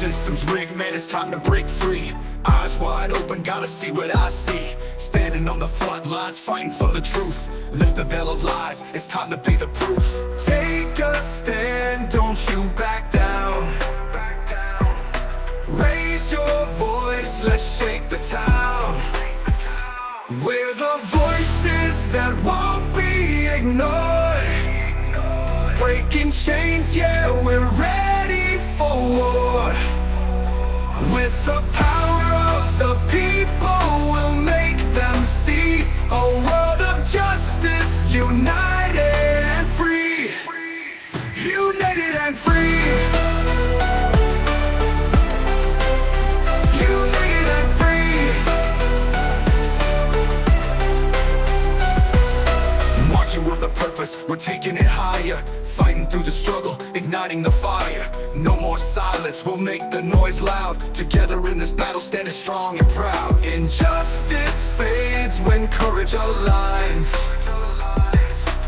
System's rigged, man, it's time to break free. Eyes wide open, gotta see what I see. Standing on the front lines, fighting for the truth. Lift the veil of lies, it's time to be the proof. Take a stand, don't you back down. Raise your voice, let's shake the town. We're the voices that won't be ignored. Breaking chains, yeah, we're ready for war. With the power of the people, we'll make them see a world of justice, united and free. United and free. United and free. Marching with a purpose, we're taking it higher. Fighting through the struggle, igniting the fire. No more silence, we'll make the noise loud. Together in this battle, standing strong and proud. Injustice fades when courage aligns.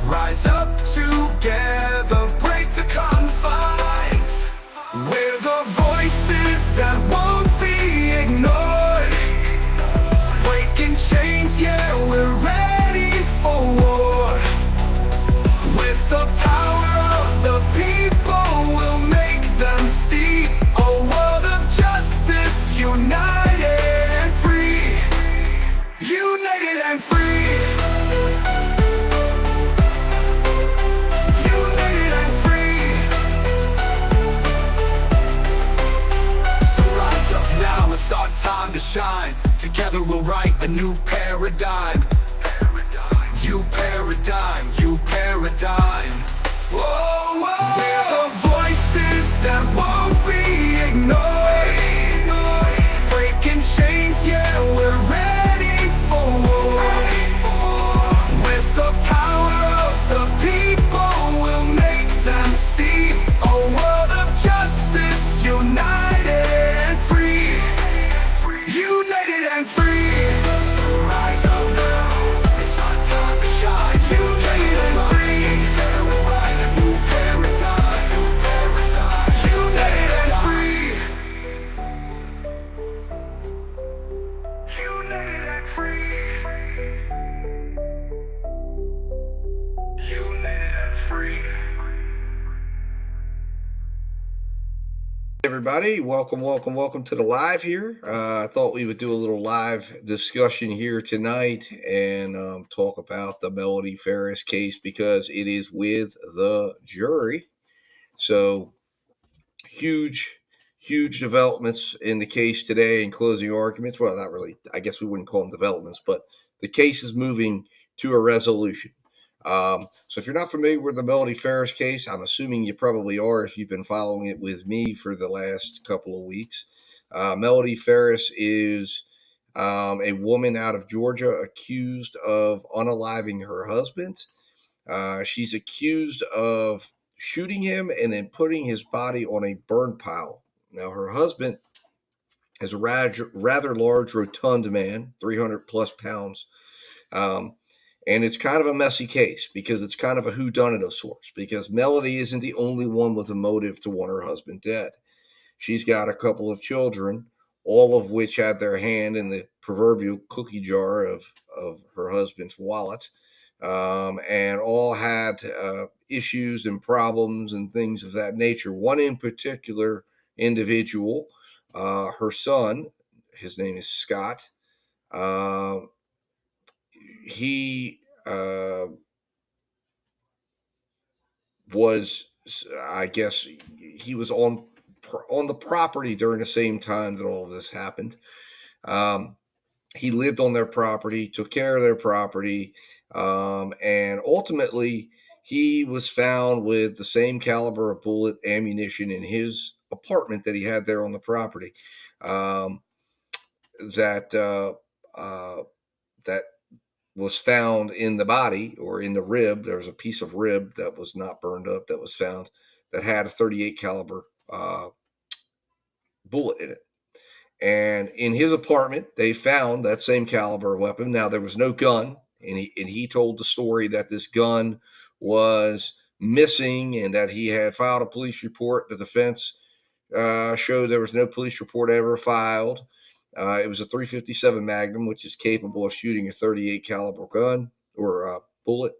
Rise up together, break the confines. We're the voices that won't be ignored. Breaking chains, yeah, we're ready for war. With the power of the people, we'll make them see a world of justice, united and free. United and free. United and free. So rise up now, it's our time to shine. Together we'll write a new paradigm. You paradigm, you paradigm. Whoa, whoa. We're the voices that won't be ignored. Breaking chains, yeah, we're ready for war. With the power of the people, we'll make them see a world of justice, united and free. United and free. Rise up now, it's our time to shine. United and free. We'll write a new paradigm, new paradigm. United and free. United and free. United and free. Everybody, welcome to the live here. I thought we would do a little live discussion here tonight and talk about the Melody Farris case because it is with the jury. So huge developments in the case today in closing arguments. Well, not really. I guess we wouldn't call them developments, but the case is moving to a resolution. So if you're not familiar with the Melody Farris case, I'm assuming you probably are if you've been following it with me for the last couple of weeks. Melody Farris is a woman out of Georgia accused of unaliving her husband. She's accused of shooting him and then putting his body on a burn pile. Now, her husband is a rather large, rotund man, 300 plus pounds. And it's kind of a messy case because it's kind of a whodunit of sorts because Melody isn't the only one with a motive to want her husband dead. She's got a couple of children, all of which had their hand in the proverbial cookie jar of her husband's wallet, and all had issues and problems and things of that nature. One in particular individual, her son, his name is Scott, he was, I guess, he was on the property during the same time that all of this happened. He lived on their property, took care of their property, and ultimately he was found with the same caliber of bullet ammunition in his apartment that he had there on the property. That was found in the body or in the rib. There was a piece of rib that was not burned up that was found that had a 38 caliber bullet in it. And in his apartment, they found that same caliber weapon. Now, there was no gun, and he told the story that this gun was missing and that he had filed a police report. The defense showed there was no police report ever filed. It was a 357 Magnum, which is capable of shooting a 38 caliber gun or bullet.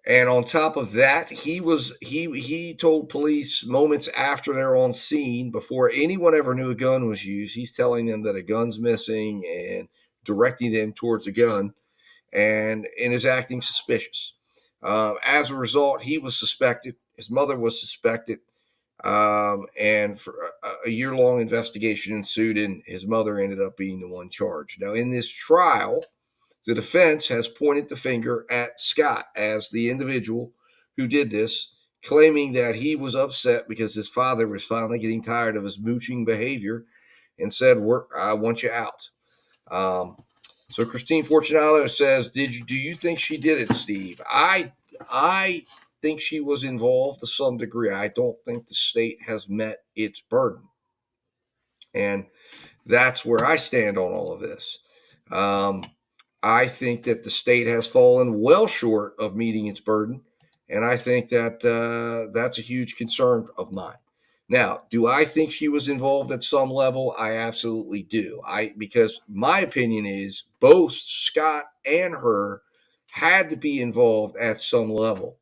And on top of that, he told police moments after they're on scene, before anyone ever knew a gun was used, he's telling them that a gun's missing and directing them towards a gun, and is acting suspicious. As a result, he was suspected. His mother was suspected. And for a year-long investigation ensued, and his mother ended up being the one charged. Now, in this trial, the defense has pointed the finger at Scott as the individual who did this, claiming that he was upset because his father was finally getting tired of his mooching behavior and said, I want you out. So Christine Fortunato says, do you think she did it, Steve? I think she was involved to some degree. I don't think the state has met its burden. And that's where I stand on all of this. I think that the state has fallen well short of meeting its burden, and I think that that's a huge concern of mine. Now, do I think she was involved at some level? I absolutely do. Because my opinion is both Scott and her had to be involved at some level.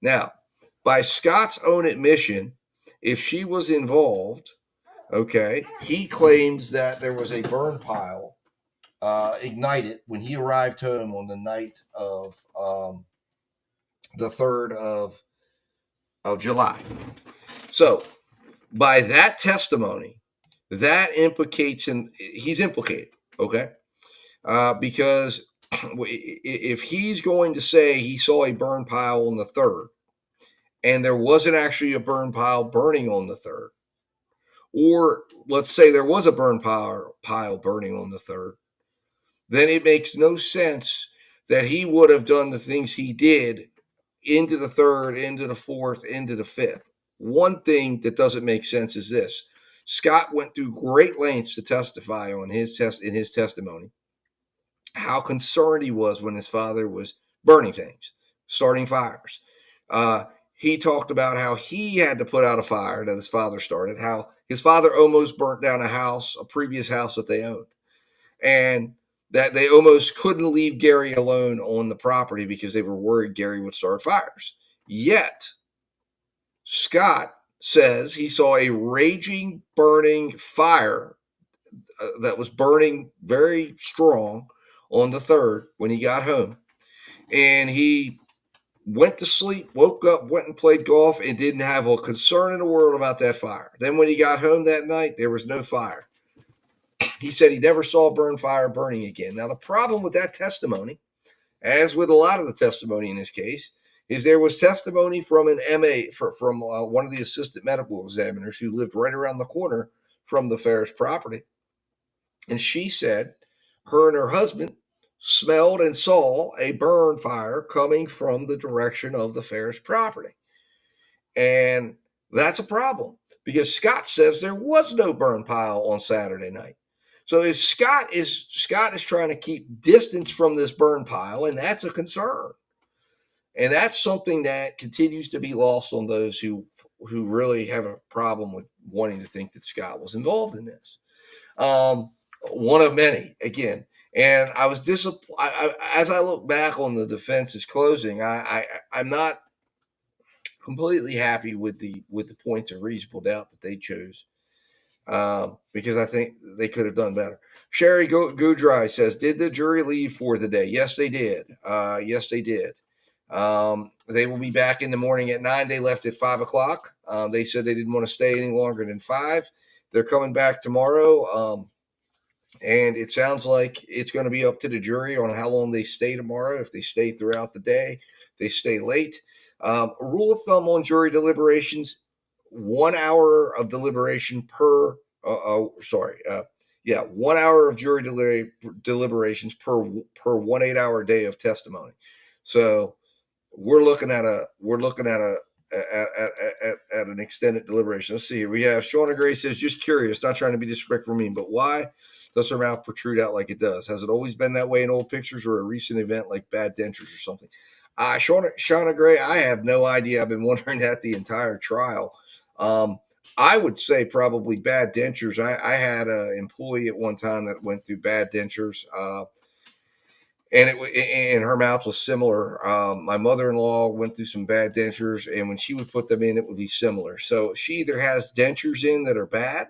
Now, by Scott's own admission, if she was involved, okay, he claims that there was a burn pile ignited when he arrived home on the night of the 3rd of July. So, by that testimony, that implicates him. He's implicated, okay? Because if he's going to say he saw a burn pile on the 3rd, and there wasn't actually a burn pile burning on the 3rd, or let's say there was a burn pile burning on the 3rd, then it makes no sense that he would have done the things he did into the 3rd, into the 4th, into the 5th. One thing that doesn't make sense is this. Scott went through great lengths to testify on in his testimony how concerned he was when his father was burning things, starting fires. He talked about how he had to put out a fire that his father started, how his father almost burnt down a previous house that they owned, and that they almost couldn't leave Gary alone on the property because they were worried Gary would start fires. Yet, Scott says he saw a raging, burning fire that was burning very strong on the 3rd when he got home. And he went to sleep, woke up, went and played golf, and didn't have a concern in the world about that fire. Then when he got home that night, there was no fire. He said he never saw Burnpile burning again. Now, the problem with that testimony, as with a lot of the testimony in this case, is there was testimony from an MA, from one of the assistant medical examiners who lived right around the corner from the Farris property. And she said her and her husband smelled and saw a burn fire coming from the direction of the Farris property. And that's a problem because Scott says there was no burn pile on Saturday night. So if Scott is trying to keep distance from this burn pile, and that's a concern. And that's something that continues to be lost on those who really have a problem with wanting to think that Scott was involved in this. One of many, again. And I was disappointed. As I look back on the defense's closing, I'm not completely happy with the points of reasonable doubt that they chose. Because I think they could have done better. Sherry Goodry says, did the jury leave for the day? Yes, they did. Yes, they did. They will be back in the morning at 9. They left at 5 o'clock. They said they didn't want to stay any longer than 5. They're coming back tomorrow. And it sounds like it's going to be up to the jury on how long they stay tomorrow. If they stay throughout the day, if they stay late. A rule of thumb on jury deliberations: 1 hour of deliberation per. 1 hour of jury deliberations per 1 8-hour day of testimony. So we're looking at an extended deliberation. Let's see here. We have Shauna Gray says, just curious, not trying to be disrespectful or mean, but why does her mouth protrude out like it does? Has it always been that way in old pictures or a recent event like bad dentures or something? Shauna Gray, I have no idea. I've been wondering that the entire trial. I would say probably bad dentures. I had an employee at one time that went through bad dentures, and her mouth was similar. My mother-in-law went through some bad dentures, and when she would put them in, it would be similar. So she either has dentures in that are bad,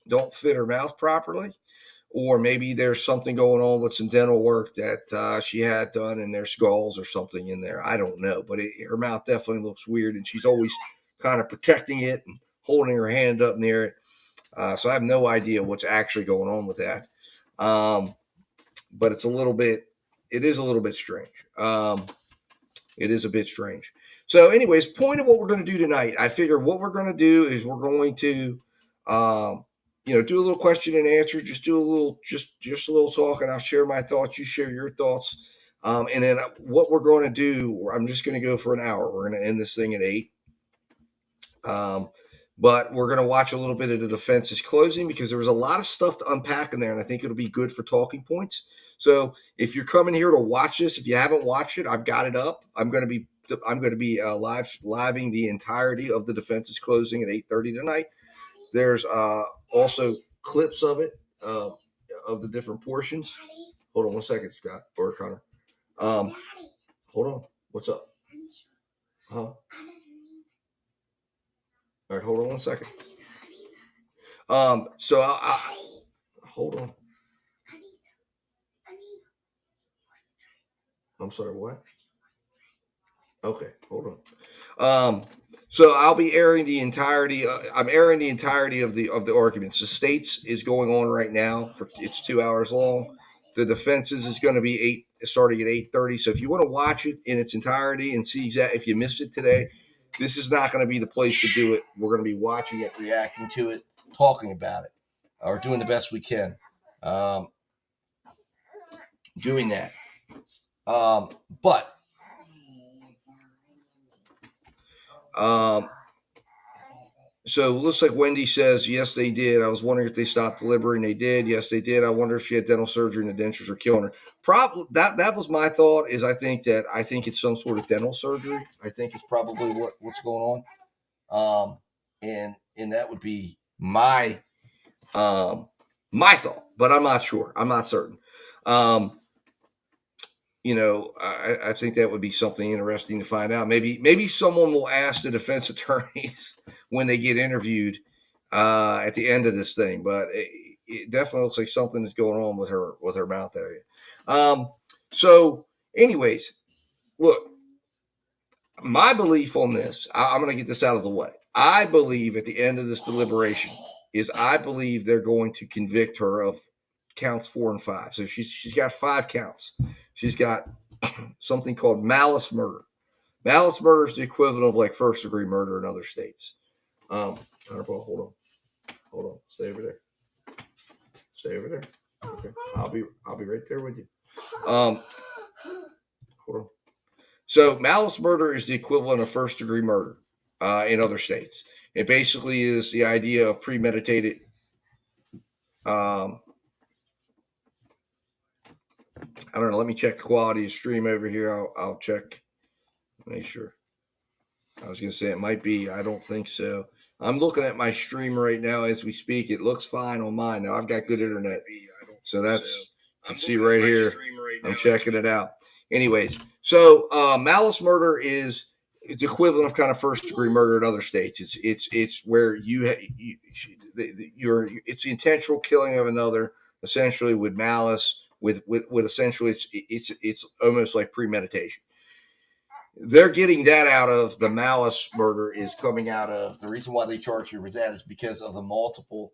don't fit her mouth properly, or maybe there's something going on with some dental work that she had done, and there's skulls or something in there. I don't know, but her mouth definitely looks weird, and she's always kind of protecting it and holding her hand up near it. So I have no idea what's actually going on with that. But it is a little bit strange. It is a bit strange. So, anyways, point of what we're going to do tonight. I figure what we're going to do is we're going to, do a little question and answer. Just do a little, just a little talk, and I'll share my thoughts. You share your thoughts, and then what we're going to do. I'm just going to go for an hour. We're going to end this thing at 8. But we're going to watch a little bit of the defense's closing because there was a lot of stuff to unpack in there, and I think it'll be good for talking points. So if you're coming here to watch this, if you haven't watched it, I've got it up. I'm going to be living the entirety of the defense's closing at 8:30 tonight. There's also clips of it, of the different portions. Hold on one second, Scott or Connor. Hold on. What's up? Huh? All right, hold on one second. So I hold on. I'm sorry, what? Okay, hold on. So I'll be airing the entirety. I'm airing the entirety of the arguments. The state's is going on right now. It's 2 hours long. The defense's is going to be starting at 8:30. So if you want to watch it in its entirety and see if you missed it today, this is not going to be the place to do it. We're going to be watching it, reacting to it, talking about it, or doing the best we can. Doing that. So it looks like Wendy says, yes, they did. I was wondering if they stopped delivering. They did. Yes, they did. I wonder if she had dental surgery and the dentures are killing her. Probably that was my thought. I think it's some sort of dental surgery. I think it's probably what's going on. And that would be my thought, but I'm not sure. I'm not certain. I think that would be something interesting to find out. Maybe someone will ask the defense attorneys when they get interviewed at the end of this thing. But it definitely looks like something is going on with her mouth area. So, anyways, look, my belief on this. I'm going to get this out of the way. I believe at the end of this deliberation I believe they're going to convict her of counts 4 and 5. So she's got 5 counts. She's got something called malice murder. Malice murder is the equivalent of like first-degree murder in other states. Hold on. Stay over there. Okay. I'll be right there with you. Hold on. So malice murder is the equivalent of first-degree murder in other states. It basically is the idea of premeditated. I don't know. Let me check the quality of stream over here. I'll check. Make sure. I was going to say it might be. I don't think so. I'm looking at my stream right now as we speak. It looks fine on mine. Now I've got good internet. So let's see right here. I'm checking it out. Anyways, so malice murder is the equivalent of kind of first-degree murder in other states. It's where it's the intentional killing of another, essentially with malice. With essentially it's almost like premeditation. They're getting that out of the malice murder is coming out of the reason why they charge you with that is because of the multiple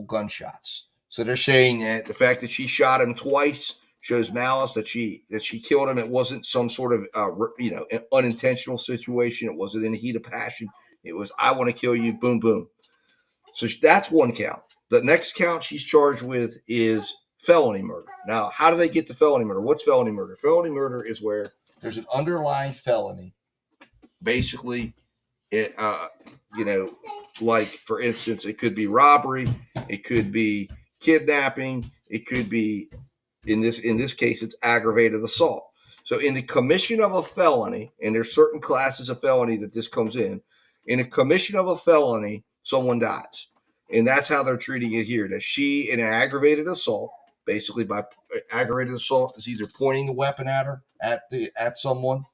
gunshots. So they're saying that the fact that she shot him twice shows malice, that she killed him. It wasn't some sort of an unintentional situation. It wasn't in the heat of passion. It was I want to kill you. Boom, boom. So that's one count. The next count she's charged with is felony murder. Now, how do they get to felony murder? What's felony murder? Felony murder is where there's an underlying felony. Basically, like for instance, it could be robbery, it could be kidnapping, it could be in this case, it's aggravated assault. So in the commission of a felony, and there's certain classes of felony that this comes in, In a commission of a felony, someone dies. And that's how they're treating it here. That she, in an aggravated assault, basically by aggravated assault, is either pointing the weapon at her, at someone,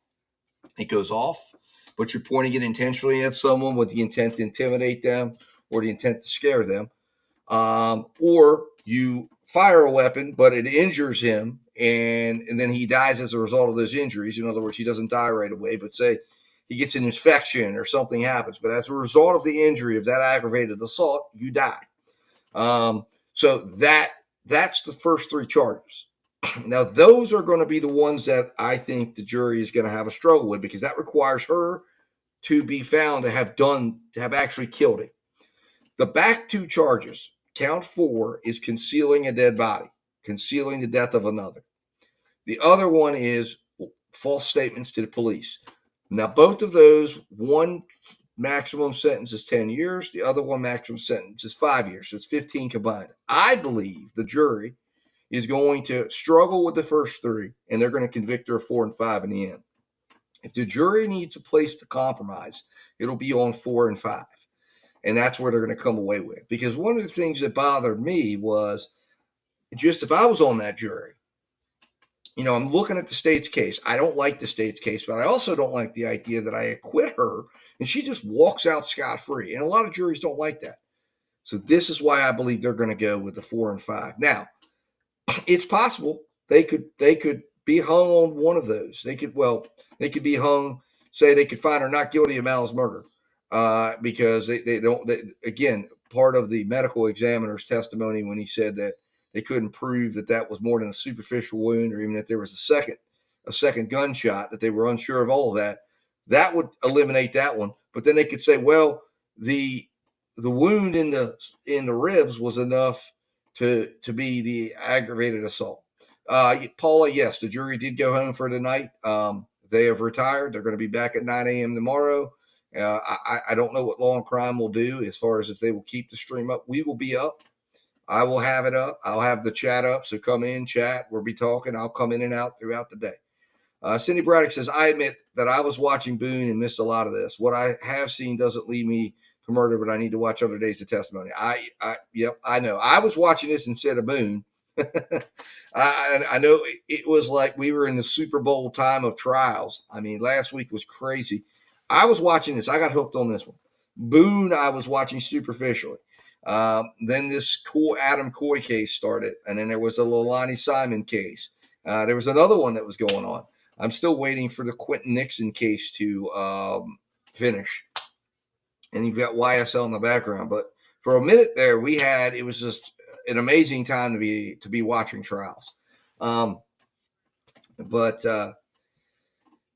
it goes off, but you're pointing it intentionally at someone with the intent to intimidate them or the intent to scare them. Or you fire a weapon, but it injures him, and then he dies as a result of those injuries. In other words, he doesn't die right away, but say he gets an infection or something happens. But as a result of the injury of that aggravated assault, you die. So that's the first three charges. Now, those are going to be the ones that I think the jury is going to have a struggle with, because that requires her to be found to have actually killed him. The back two charges, count 4, is concealing a dead body, concealing the death of another. The other one is false statements to the police. Now, both of those, one maximum sentence is 10 years. The other one maximum sentence is 5 years. So it's 15 combined. I believe the jury is going to struggle with the first 3, and they're going to convict her of 4 and 5 in the end. If the jury needs a place to compromise, it'll be on 4 and 5. And that's where they're going to come away with. Because one of the things that bothered me was just if I was on that jury, I'm looking at the state's case. I don't like the state's case, but I also don't like the idea that I acquit her and she just walks out scot-free. And a lot of juries don't like that. So this is why I believe they're going to go with the 4 and 5. Now, it's possible they could be hung on one of those. They could be hung, say they could find her not guilty of malice murder. Because again, part of the medical examiner's testimony when he said that they couldn't prove that was more than a superficial wound, or even that there was a second gunshot, that they were unsure of all of that would eliminate that one. But then they could say, well, the wound in the ribs was enough to be the aggravated assault. Paula, yes, the jury did go home for the night. They have retired. They're going to be back at 9 a.m. tomorrow. I don't know what Law and Crime will do as far as if they will keep the stream up. We will be up. I will have it up. I'll have the chat up. So come in, chat. We'll be talking. I'll come in and out throughout the day. Cindy Braddock says, I admit that I was watching Boone and missed a lot of this. What I have seen doesn't lead me to murder, but I need to watch other days of testimony. Yep, I know. I was watching this instead of Boone. I know it was like we were in the Super Bowl time of trials. I mean, last week was crazy. I was watching this. I got hooked on this one. Boone, I was watching superficially. Then this cool Adam Coy case started, and then there was a Leilani Simon case. There was another one that was going on. I'm still waiting for the Quentin Nixon case to finish. And you've got YSL in the background. But for a minute there, it was just an amazing time to be watching trials. But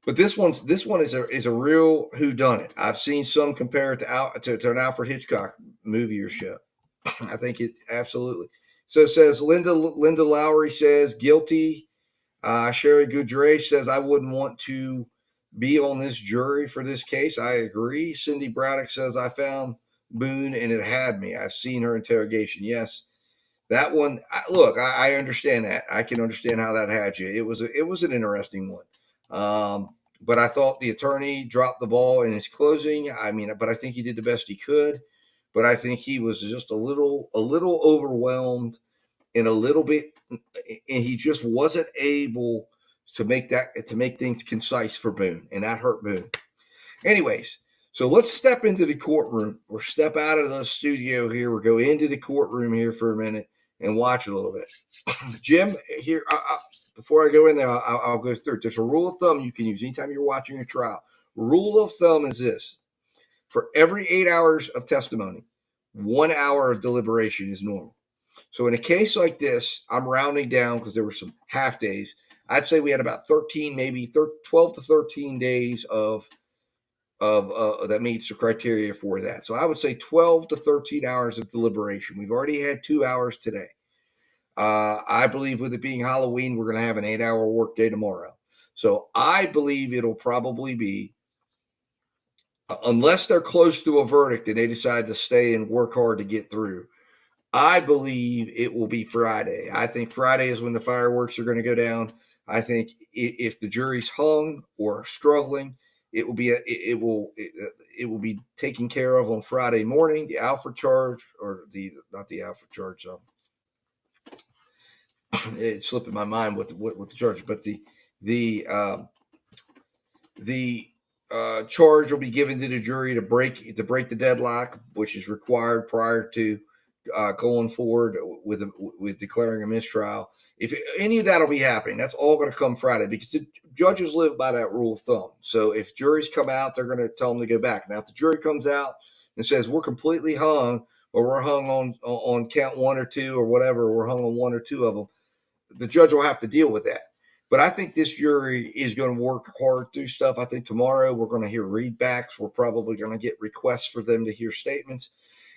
this one is a real whodunit. I've seen some compare it to an Alfred Hitchcock movie or show. I think it absolutely. So it says Linda Lowry says guilty. Sherry Goudray says I wouldn't want to be on this jury for this case. I agree. Cindy Braddock says I found Boone and it had me. I've seen her interrogation. Yes, that one. Look, I understand that. I can understand how that had you. It was an interesting one. But I thought the attorney dropped the ball in his closing. I mean, but I think he did the best he could. But I think he was just a little overwhelmed and a little bit, and he just wasn't able to make things concise for Boone, and that hurt Boone. Anyways, so let's step into the courtroom or step out of the studio here. We'll go into the courtroom here for a minute and watch a little bit. Jim, here, before I go in there, I'll go through it. There's a rule of thumb you can use anytime you're watching a trial. Rule of thumb is this. For every 8 hours of testimony, 1 hour of deliberation is normal. So in a case like this, I'm rounding down because there were some half days. I'd say we had about 13, maybe 12 to 13 days of that meets the criteria for that. So I would say 12 to 13 hours of deliberation. We've already had 2 hours today. I believe with it being Halloween, we're going to have an 8-hour workday tomorrow. So I believe it'll probably be, unless they're close to a verdict and they decide to stay and work hard to get through, I believe it will be Friday. I think Friday is when the fireworks are going to go down. I think if the jury's hung or struggling, it will be taken care of on Friday morning. The Alfred charge, or the not the Alfred charge. It's slipping my mind what the charge, but the the charge will be given to the jury to break the deadlock, which is required prior to going forward with declaring a mistrial. If any of that will be happening, that's all going to come Friday, because the judges live by that rule of thumb. So if juries come out, they're going to tell them to go back. Now, if the jury comes out and says we're completely hung, or we're hung on count one or two or whatever, or we're hung on one or two of them, the judge will have to deal with that. But I think this jury is going to work hard through stuff. I think tomorrow we're going to hear readbacks. We're probably going to get requests for them to hear statements.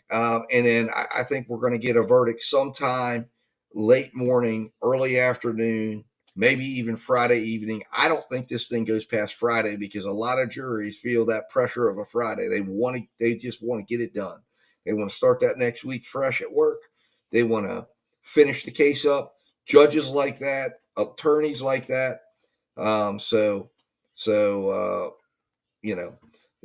And then I think we're going to get a verdict sometime late morning, early afternoon, maybe even Friday evening. I don't think this thing goes past Friday, because a lot of juries feel that pressure of a Friday. They just want to get it done. They want to start that next week fresh at work. They want to finish the case up. Judges like that, attorneys like that. So you know,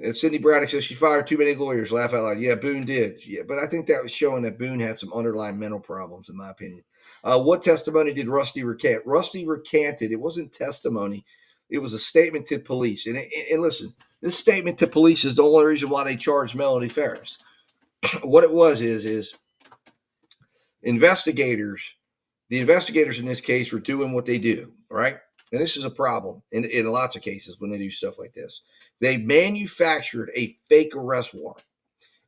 and Cindy Braddock says she fired too many lawyers. Laugh out loud. Yeah, Boone did. Yeah, but I think that was showing that Boone had some underlying mental problems, in my opinion. What testimony did Rusty recant? Rusty recanted. It wasn't testimony. It was a statement to police. And listen, this statement to police is the only reason why they charged Melody Farris. What it was is investigators. The investigators in this case were doing what they do, right? And this is a problem in lots of cases when they do stuff like this. They manufactured a fake arrest warrant,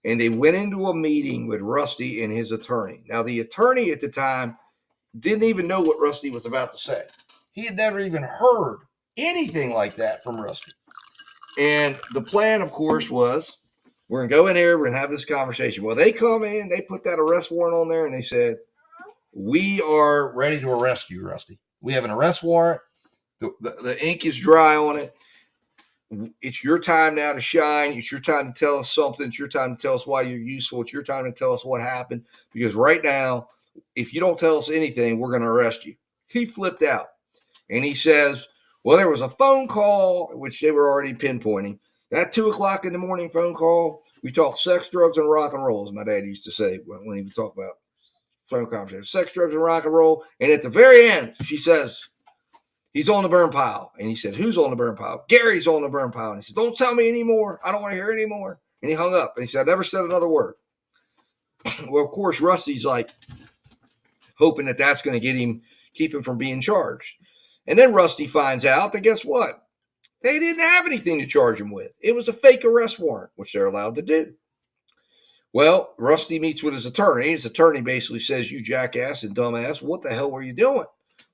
and they went into a meeting with Rusty and his attorney. Now, the attorney at the time didn't even know what Rusty was about to say. He had never even heard anything like that from Rusty. And the plan, of course, was we're going to go in here, we're going to have this conversation. Well, they come in, they put that arrest warrant on there, and they said, we are ready to arrest you, Rusty. We have an arrest warrant. The ink is dry on it. It's your time now to shine. It's your time to tell us something. It's your time to tell us why you're useful. It's your time to tell us what happened. Because right now, if you don't tell us anything, we're going to arrest you. He flipped out. And he says, well, there was a phone call, which they were already pinpointing. That 2 o'clock in the morning phone call, we talked sex, drugs, and rock and roll, as my dad used to say when he would talk about phone conversation. Sex, drugs, and rock and roll. And at the very end, she says, he's on the burn pile. And he said, who's on the burn pile? Gary's on the burn pile. And he said, don't tell me anymore. I don't want to hear anymore. And he hung up. And he said, I never said another word. Well, of course, Rusty's like hoping that that's going to keep him from being charged. And then Rusty finds out that, guess what? They didn't have anything to charge him with. It was a fake arrest warrant, which they're allowed to do. Well, Rusty meets with his attorney. His attorney basically says, you jackass and dumbass, what the hell were you doing?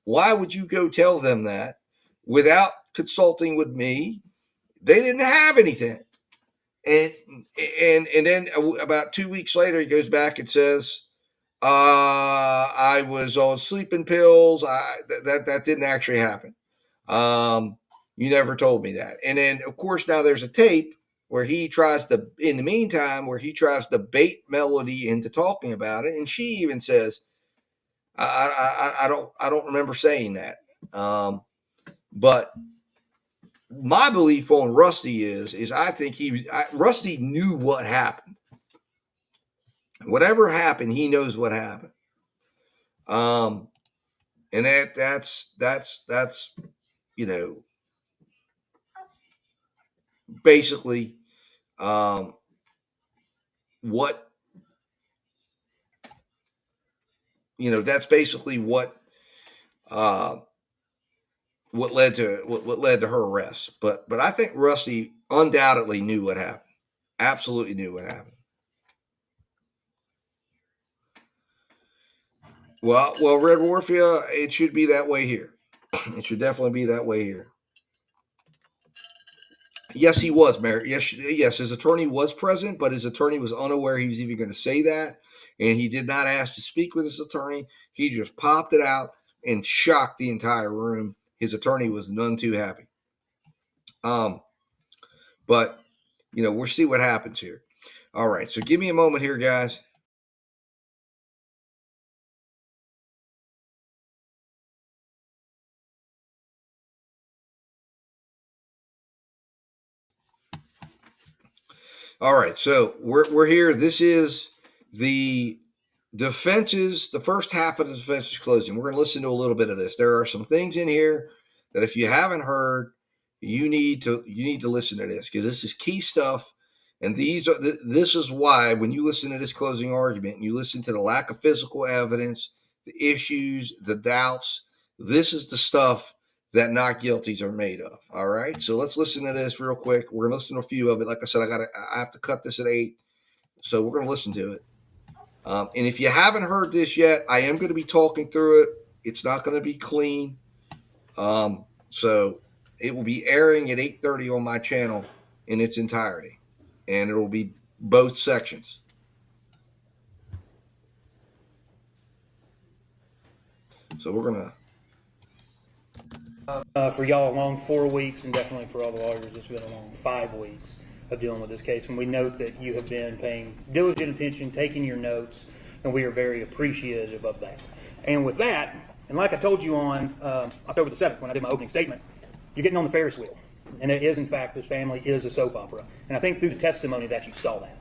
Why would you go tell them that without consulting with me? They didn't have anything. And then about 2 weeks later, he goes back and says, I was on sleeping pills. That didn't actually happen. You never told me that. And then, of course, now there's a tape where he tries to, in the meantime, where he tries to bait Melody into talking about it. And she even says, I don't remember saying that. But my belief on Rusty is I think Rusty knew what happened. Whatever happened, he knows what happened. And that's basically what that's basically what led to her arrest. But I think Rusty undoubtedly knew what happened. Absolutely knew what happened. Well, Red Warfia, it should be that way here. It should definitely be that way here. Yes, he was, Mary. Yes, his attorney was present, but his attorney was unaware he was even going to say that, and he did not ask to speak with his attorney. He just popped it out and shocked the entire room. His attorney was none too happy. But we'll see what happens here. All right, so give me a moment here, guys. All right, so we're here. This is the defenses, the first half of the defense's closing. We're going to listen to a little bit of this. There are some things in here that if you haven't heard, you need to listen to this, because this is key stuff. And this is why when you listen to this closing argument and you listen to the lack of physical evidence, the issues, the doubts, this is the stuff that not guilties are made of. All right, so let's listen to this real quick. We're gonna listen to a few of it. Like I said, I have to cut this at 8, so we're gonna listen to it. And if you haven't heard this yet, I am going to be talking through it. It's not going to be clean, so it will be airing at 8:30 on my channel in its entirety, and it will be both sections. So we're gonna. For y'all, a long 4 weeks, and definitely for all the lawyers, it's been a long 5 weeks of dealing with this case. And we note that you have been paying diligent attention, taking your notes, and we are very appreciative of that. And with that, and like I told you on October the 7th when I did my opening statement, you're getting on the Ferris wheel. And it is, in fact, this family is a soap opera. And I think through the testimony that you saw that.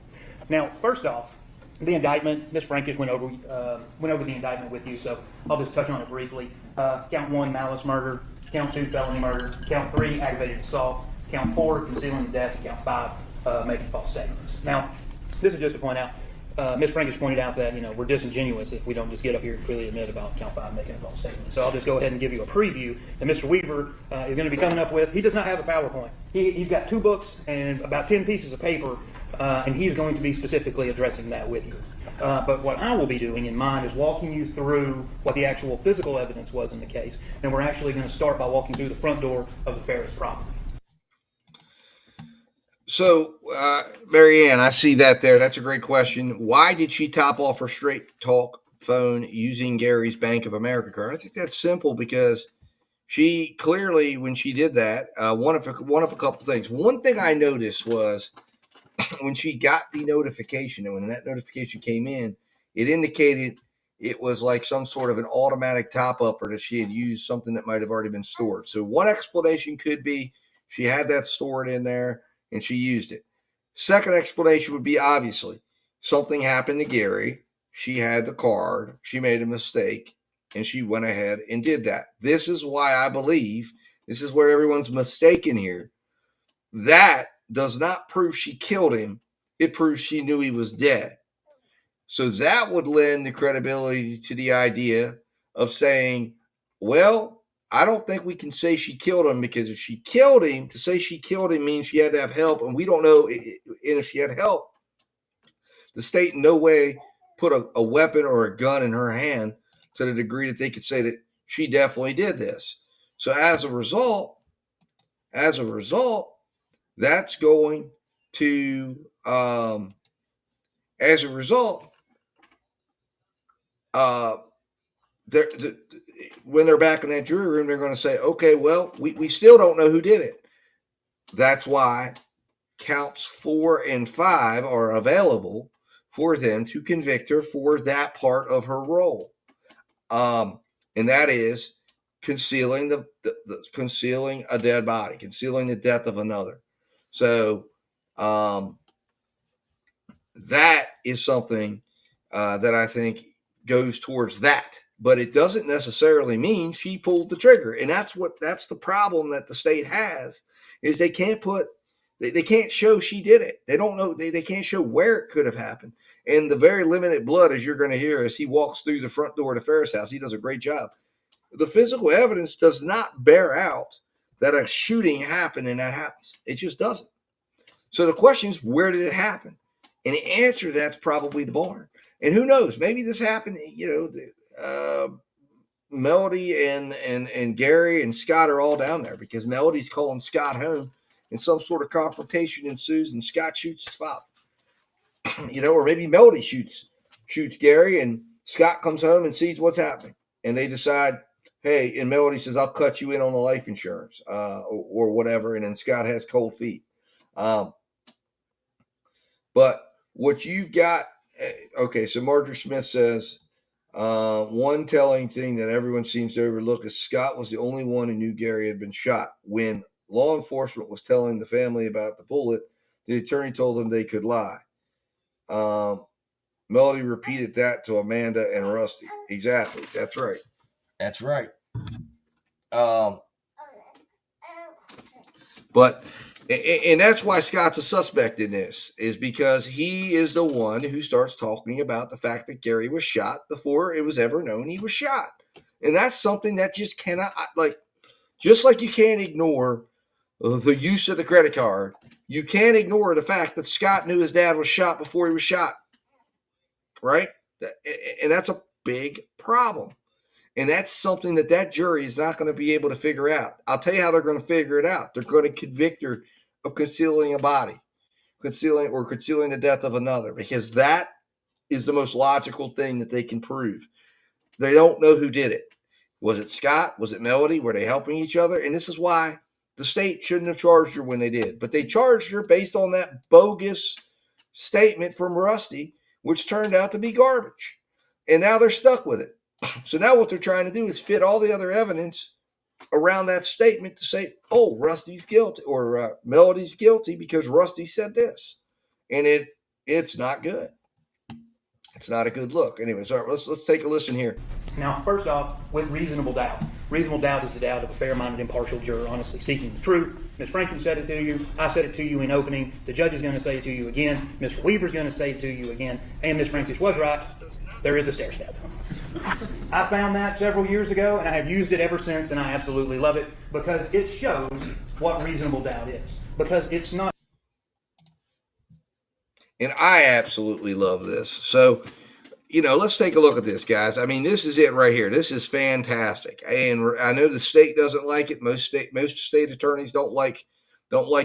Now, first off, the indictment, Ms. Frankish went over the indictment with you, so I'll just touch on it briefly. Count 1, malice murder. Count 2, felony murder. Count 3, aggravated assault. Count 4, concealing the death. And count 5, making false statements. Now, this is just to point out, Ms. Frankish pointed out that we're disingenuous if we don't just get up here and freely admit about count 5 making a false statement. So I'll just go ahead and give you a preview that Mr. Weaver is going to be coming up with. He does not have a PowerPoint. He's got 2 books and about 10 pieces of paper, and he's going to be specifically addressing that with you. But what I will be doing in mine is walking you through what the actual physical evidence was in the case. And we're actually going to start by walking through the front door of the Farris property. So, Mary Ann, I see that there. That's a great question. Why did she top off her straight talk phone using Gary's Bank of America card? I think that's simple, because she clearly, when she did that, one of a couple things. One thing I noticed was when she got the notification, and when that notification came in, it indicated it was like some sort of an automatic top up, or that she had used something that might have already been stored. So one explanation could be she had that stored in there and she used it. Second explanation would be, obviously, something happened to Gary. She had the card. She made a mistake, and she went ahead and did that. This is why I believe, this is where everyone's mistaken here. That does not prove she killed him. It proves she knew he was dead. So that would lend the credibility to the idea of saying, well, I don't think we can say she killed him, because if she killed him, to say she killed him means she had to have help, and we don't know. And if she had help, the state in no way put a weapon or a gun in her hand to the degree that they could say that she definitely did this. So as a result, that's going to, when they're back in that jury room, they're going to say, okay, well, we still don't know who did it. That's why counts 4 and 5 are available for them to convict her for that part of her role. And that is concealing concealing a dead body, concealing the death of another. So that is something that I think goes towards that. But it doesn't necessarily mean she pulled the trigger. And that's the problem that the state has, is they can't show she did it. They don't know, they can't show where it could have happened. And the very limited blood, as you're going to hear as he walks through the front door of the Ferris house, he does a great job. The physical evidence does not bear out that a shooting happened in that house. It just doesn't. So the question is, where did it happen? And the answer to that's probably the barn. And who knows? Maybe this happened, Melody and Gary and Scott are all down there, because Melody's calling Scott home, and some sort of confrontation ensues, and Scott shoots his father. Or maybe Melody shoots Gary, and Scott comes home and sees what's happening, and they decide, hey, and Melody says, I'll cut you in on the life insurance, or whatever, and then Scott has cold feet. But what you've got, okay, so Marjorie Smith says, one telling thing that everyone seems to overlook is Scott was the only one who knew Gary had been shot. When law enforcement was telling the family about the bullet, The attorney told them they could lie. Melody repeated that to Amanda and Rusty. Exactly. That's right. That's right. But and that's why Scott's a suspect in this, is because he is the one who starts talking about the fact that Gary was shot before it was ever known he was shot. And that's something that just cannot, like, just like you can't ignore the use of the credit card, you can't ignore the fact that Scott knew his dad was shot before he was shot. Right? And that's a big problem. And that's something that jury is not going to be able to figure out. I'll tell you how they're going to figure it out. They're going to convict her of concealing a body, concealing the death of another, because that is the most logical thing that they can prove. They don't know who did it. Was it Scott? Was it Melody? Were they helping each other? And this is why the state shouldn't have charged her when they did. But they charged her based on that bogus statement from Rusty, which turned out to be garbage. And now they're stuck with it. So now what they're trying to do is fit all the other evidence around that statement to say, oh, Rusty's guilty, or Melody's guilty because Rusty said this. And it's not good. It's not a good look. Anyways, all right, let's take a listen here. Now, first off, with reasonable doubt. Reasonable doubt is the doubt of a fair-minded, impartial juror honestly seeking the truth. Ms. Franklin said it to you. I said it to you in opening. The judge is going to say it to you again. Mr. Weaver's going to say it to you again. And Ms. Franklin was right. There is a stair step. I found that several years ago, and I have used it ever since, and I absolutely love it because it shows what reasonable doubt is. Because it's not. And I absolutely love this. So, let's take a look at this, guys. I mean, this is it right here. This is fantastic. And I know the state doesn't like it. Most state attorneys don't like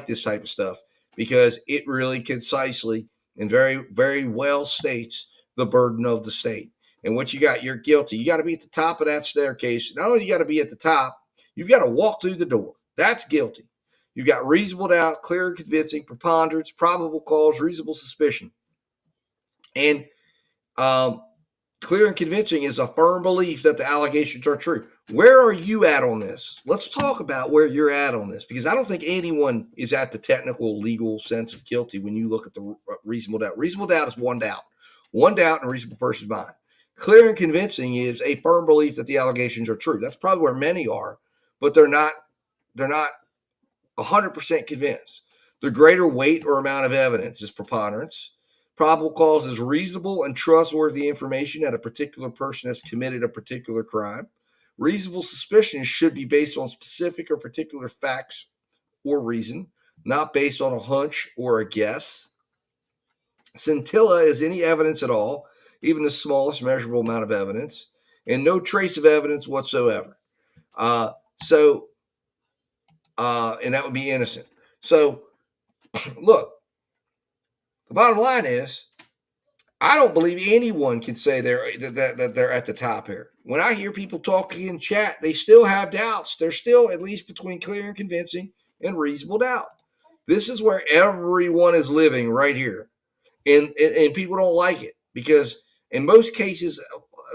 this type of stuff because it really concisely and very, very well states the burden of the state. And what you got, you're guilty. You got to be at the top of that staircase. Not only you got to be at the top, you've got to walk through the door. That's guilty. You've got reasonable doubt, clear and convincing, preponderance, probable cause, reasonable suspicion. And clear and convincing is a firm belief that the allegations are true. Where are you at on this? Let's talk about where you're at on this, because I don't think anyone is at the technical legal sense of guilty when you look at the reasonable doubt. Reasonable doubt is one doubt in a reasonable person's mind. Clear and convincing is a firm belief that the allegations are true. That's probably where many are, but they're not 100% convinced. The greater weight or amount of evidence is preponderance. Probable cause is reasonable and trustworthy information that a particular person has committed a particular crime. Reasonable suspicion should be based on specific or particular facts or reason, not based on a hunch or a guess. Scintilla is any evidence at all, even the smallest measurable amount of evidence, and no trace of evidence whatsoever. And that would be innocent. So, look, the bottom line is, I don't believe anyone can say they're at the top here. When I hear people talking in chat, they still have doubts. They're still at least between clear and convincing and reasonable doubt. This is where everyone is living right here. And people don't like it because in most cases,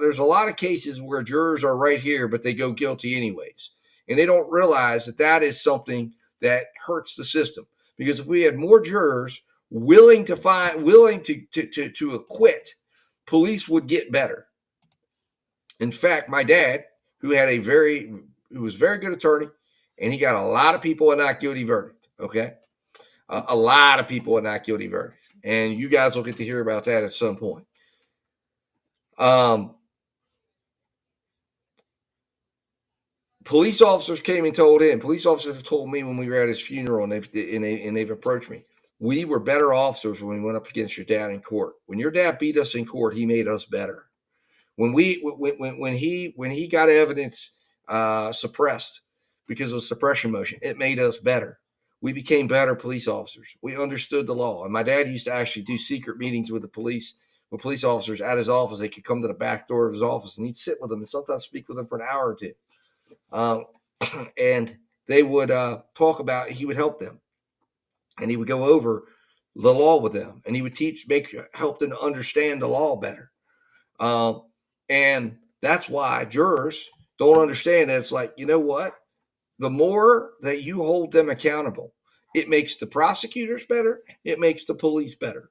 there's a lot of cases where jurors are right here, but they go guilty anyways. And they don't realize that is something that hurts the system. Because if we had more jurors willing to acquit, police would get better. In fact, my dad, who was a very good attorney, and he got a lot of people a not guilty verdict. Okay, a lot of people a not guilty verdict, and you guys will get to hear about that at some point. Police officers came and told him. Police officers have told me when we were at his funeral, and they've approached me. We were better officers when we went up against your dad in court. When your dad beat us in court, he made us better. When he got evidence suppressed because of a suppression motion, it made us better. We became better police officers. We understood the law. And my dad used to actually do secret meetings with police officers at his office. They could come to the back door of his office, and he'd sit with them and sometimes speak with them for an hour or two. And they would talk about, he would help them, and he would go over the law with them, and he would help them to understand the law better. And that's why jurors don't understand that. It's like, you know what? The more that you hold them accountable It makes the prosecutors better. It makes the police better.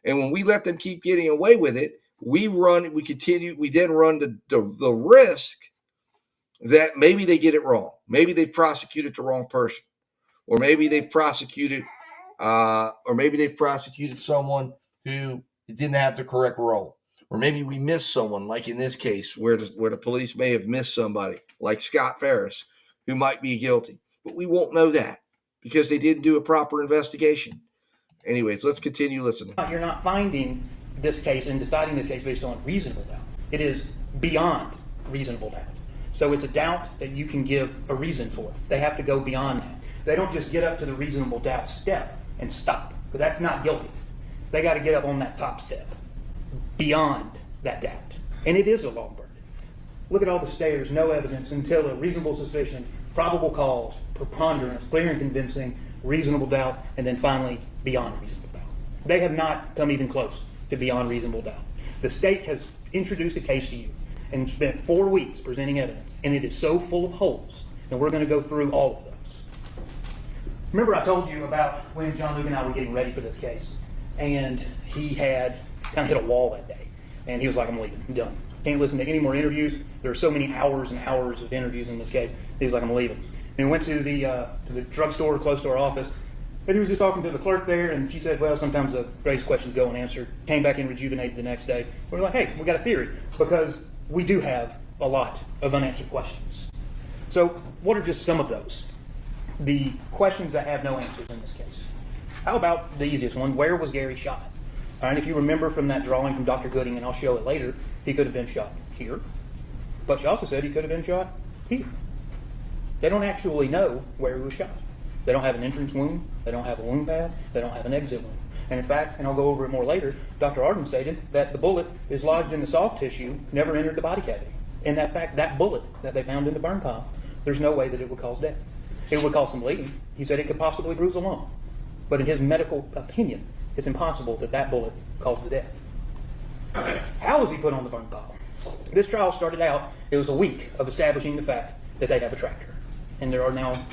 And when we let them keep getting away with it, we then run the risk that maybe they get it wrong. Maybe they've prosecuted the wrong person, or maybe they've prosecuted someone who didn't have the correct role, or maybe we missed someone, like in this case where the police may have missed somebody, like Scott Farris, who might be guilty, but we won't know that because they didn't do a proper investigation. Anyways, let's continue listening. You're not finding this case and deciding this case based on reasonable doubt. It is beyond reasonable doubt. So it's a doubt that you can give a reason for. They have to go beyond that. They don't just get up to the reasonable doubt step and stop, because that's not guilty. They got to get up on that top step, beyond that doubt. And it is a long burden. Look at all the stairs, no evidence until a reasonable suspicion, probable cause, preponderance, clear and convincing, reasonable doubt, and then finally beyond reasonable doubt. They have not come even close to beyond reasonable doubt. The state has introduced a case to you and spent 4 weeks presenting evidence, and it is so full of holes, and we're going to go through all of those. Remember I told you about when John Luke and I were getting ready for this case, and he had kind of hit a wall that day, and he was like, I'm leaving, I'm done. Can't listen to any more interviews. There are so many hours and hours of interviews in this case. He was like, I'm leaving. And we went to the drugstore close to our office, and he was just talking to the clerk there, and she said, well, sometimes the greatest questions go unanswered. Came back in rejuvenated the next day. We're like, hey, we got a theory, because we do have a lot of unanswered questions. So what are just some of those? The questions that have no answers in this case. How about the easiest one? Where was Gary shot? All right, if you remember from that drawing from Dr. Gooding, and I'll show it later, he could have been shot here, but she also said he could have been shot here. They don't actually know where he was shot. They don't have an entrance wound, they don't have a wound pad, they don't have an exit wound. And in fact, and I'll go over it more later, Dr. Arden stated that the bullet is lodged in the soft tissue, never entered the body cavity. And that fact, that bullet that they found in the burn pile, there's no way that it would cause death. It would cause some bleeding. He said it could possibly bruise a lung. But in his medical opinion, it's impossible that that bullet caused the death. How was he put on the burn pile? This trial started out, it was a week of establishing the fact that they have a tractor. And there are now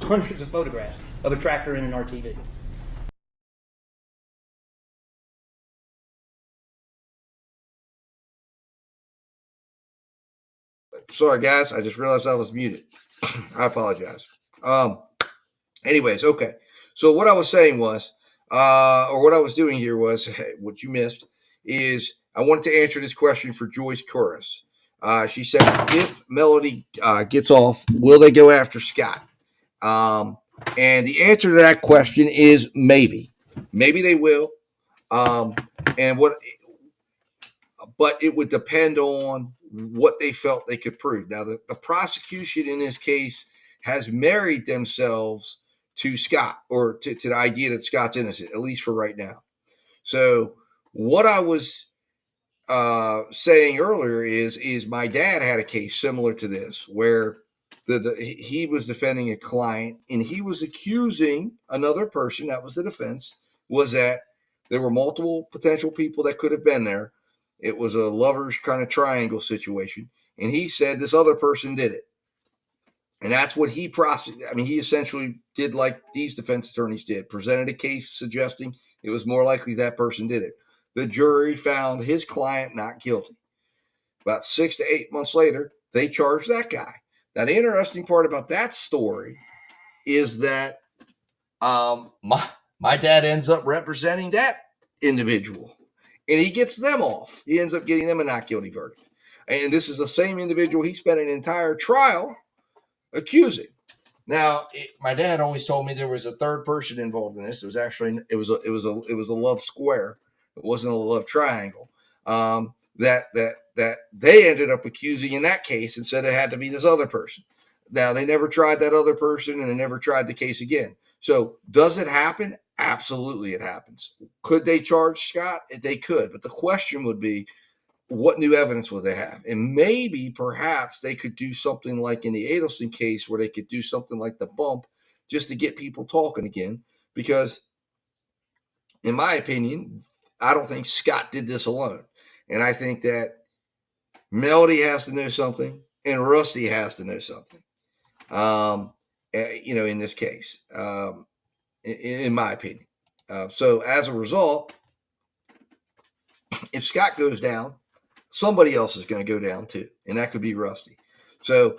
hundreds of photographs of a tractor in an RTV. Sorry, guys. I just realized I was muted. I apologize. Anyways, okay. So what I was saying was, or what I was doing here was, what you missed is I wanted to answer this question for Joyce Corris. She said, if Melody gets off, will they go after Scott? And the answer to that question is maybe. Maybe they will. But it would depend on what they felt they could prove. Now, the prosecution in this case has married themselves to Scott, or to the idea that Scott's innocent, at least for right now. So what I was saying earlier is my dad had a case similar to this where he was defending a client and he was accusing another person, that was the defense, was that there were multiple potential people that could have been there. It was a lover's kind of triangle situation. And he said this other person did it. And that's what he prosecuted. I mean, he essentially did like these defense attorneys did, presented a case suggesting it was more likely that person did it. The jury found his client not guilty. About 6 to 8 months later, they charged that guy. Now, the interesting part about that story is that my dad ends up representing that individual, and he gets them off. He ends up getting them a not guilty verdict. And this is the same individual he spent an entire trial accusing. Now, my dad always told me there was a third person involved in this. It was actually it was a love square. It wasn't a love triangle. That they ended up accusing in that case and said it had to be this other person. Now, they never tried that other person, and they never tried the case again. So does it happen? Absolutely, it happens. Could they charge Scott? They could, but the question would be, what new evidence would they have? And maybe, perhaps, they could do something like in the Adelson case where they could do something like the bump just to get people talking again. Because, in my opinion, I don't think Scott did this alone. And I think that Melody has to know something and Rusty has to know something, in this case. in my opinion. So as a result, if Scott goes down, somebody else is going to go down too, and that could be Rusty. So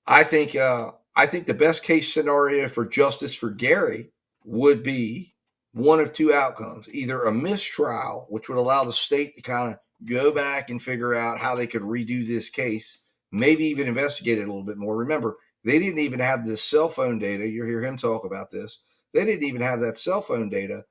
I think the best case scenario for justice for Gary would be one of two outcomes: either a mistrial, which would allow the state to kind of go back and figure out how they could redo this case, maybe even investigate it a little bit more. Remember, they didn't even have this cell phone data. You hear him talk about this. They didn't even have that cell phone data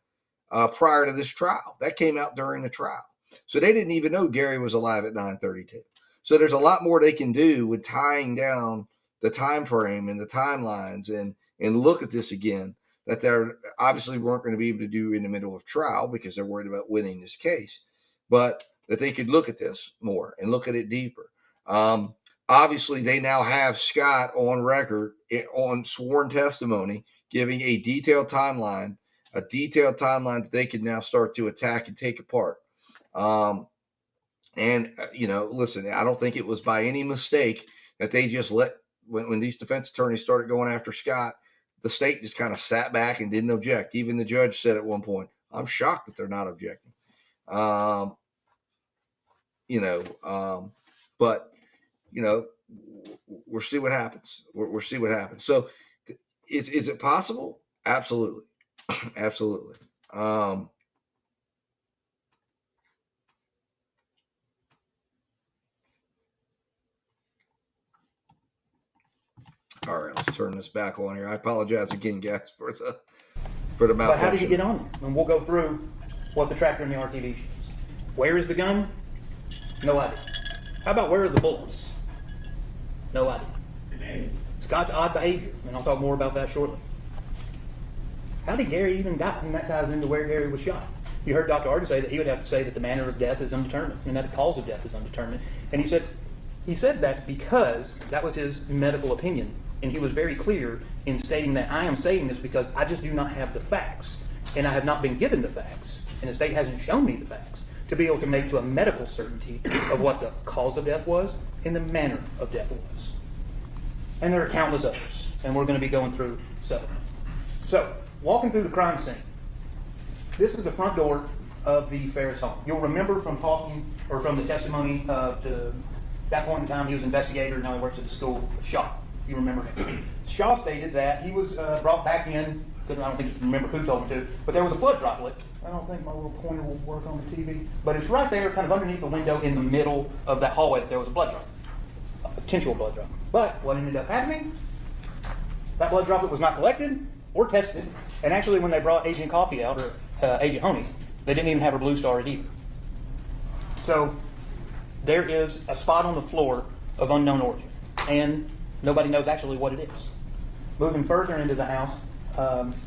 prior to this trial. That came out during the trial. So they didn't even know Gary was alive at 9:32. So there's a lot more they can do with tying down the time frame and the timelines and look at this again that they're obviously weren't going to be able to do in the middle of trial because they're worried about winning this case, but that they could look at this more and look at it deeper. Obviously, they now have Scott on record on sworn testimony giving a detailed timeline that they can now start to attack and take apart. Listen, I don't think it was by any mistake that they just let, when these defense attorneys started going after Scott, the state just kind of sat back and didn't object. Even the judge said at one point, I'm shocked that they're not objecting. But we'll see what happens. We'll see what happens. So is it possible? Absolutely. Absolutely. All right, let's turn this back on here. I apologize again, guys, for the malfunction. But how did you get on it? And we'll go through what the tracker and the RTV shows. Where is the gun? No idea. How about where are the bullets? No idea. Scott's odd behavior, and I'll talk more about that shortly. How did Gary even die? And that ties into where Gary was shot. You heard Dr. Arden say that he would have to say that the manner of death is undetermined and that the cause of death is undetermined. And he said that because that was his medical opinion. And he was very clear in stating that I am saying this because I just do not have the facts. And I have not been given the facts. And the state hasn't shown me the facts to be able to make to a medical certainty of what the cause of death was and the manner of death was. And there are countless others. And we're going to be going through several. So, walking through the crime scene. This is the front door of the Farris home. You'll remember from the testimony to that point in time, he was an investigator, now he works at the school, Shaw. You remember him. Shaw stated that he was brought back in, because I don't think you remember who told him to, but there was a blood droplet. I don't think my little pointer will work on the TV, but it's right there, kind of underneath the window in the middle of that hallway, that there was a blood droplet, a potential blood droplet. But what ended up happening, that blood droplet was not collected or tested, and actually when they brought Agent Coffey out, or Agent Honey, they didn't even have her blue star at either. So there is a spot on the floor of unknown origin, and nobody knows actually what it is. Moving further into the house,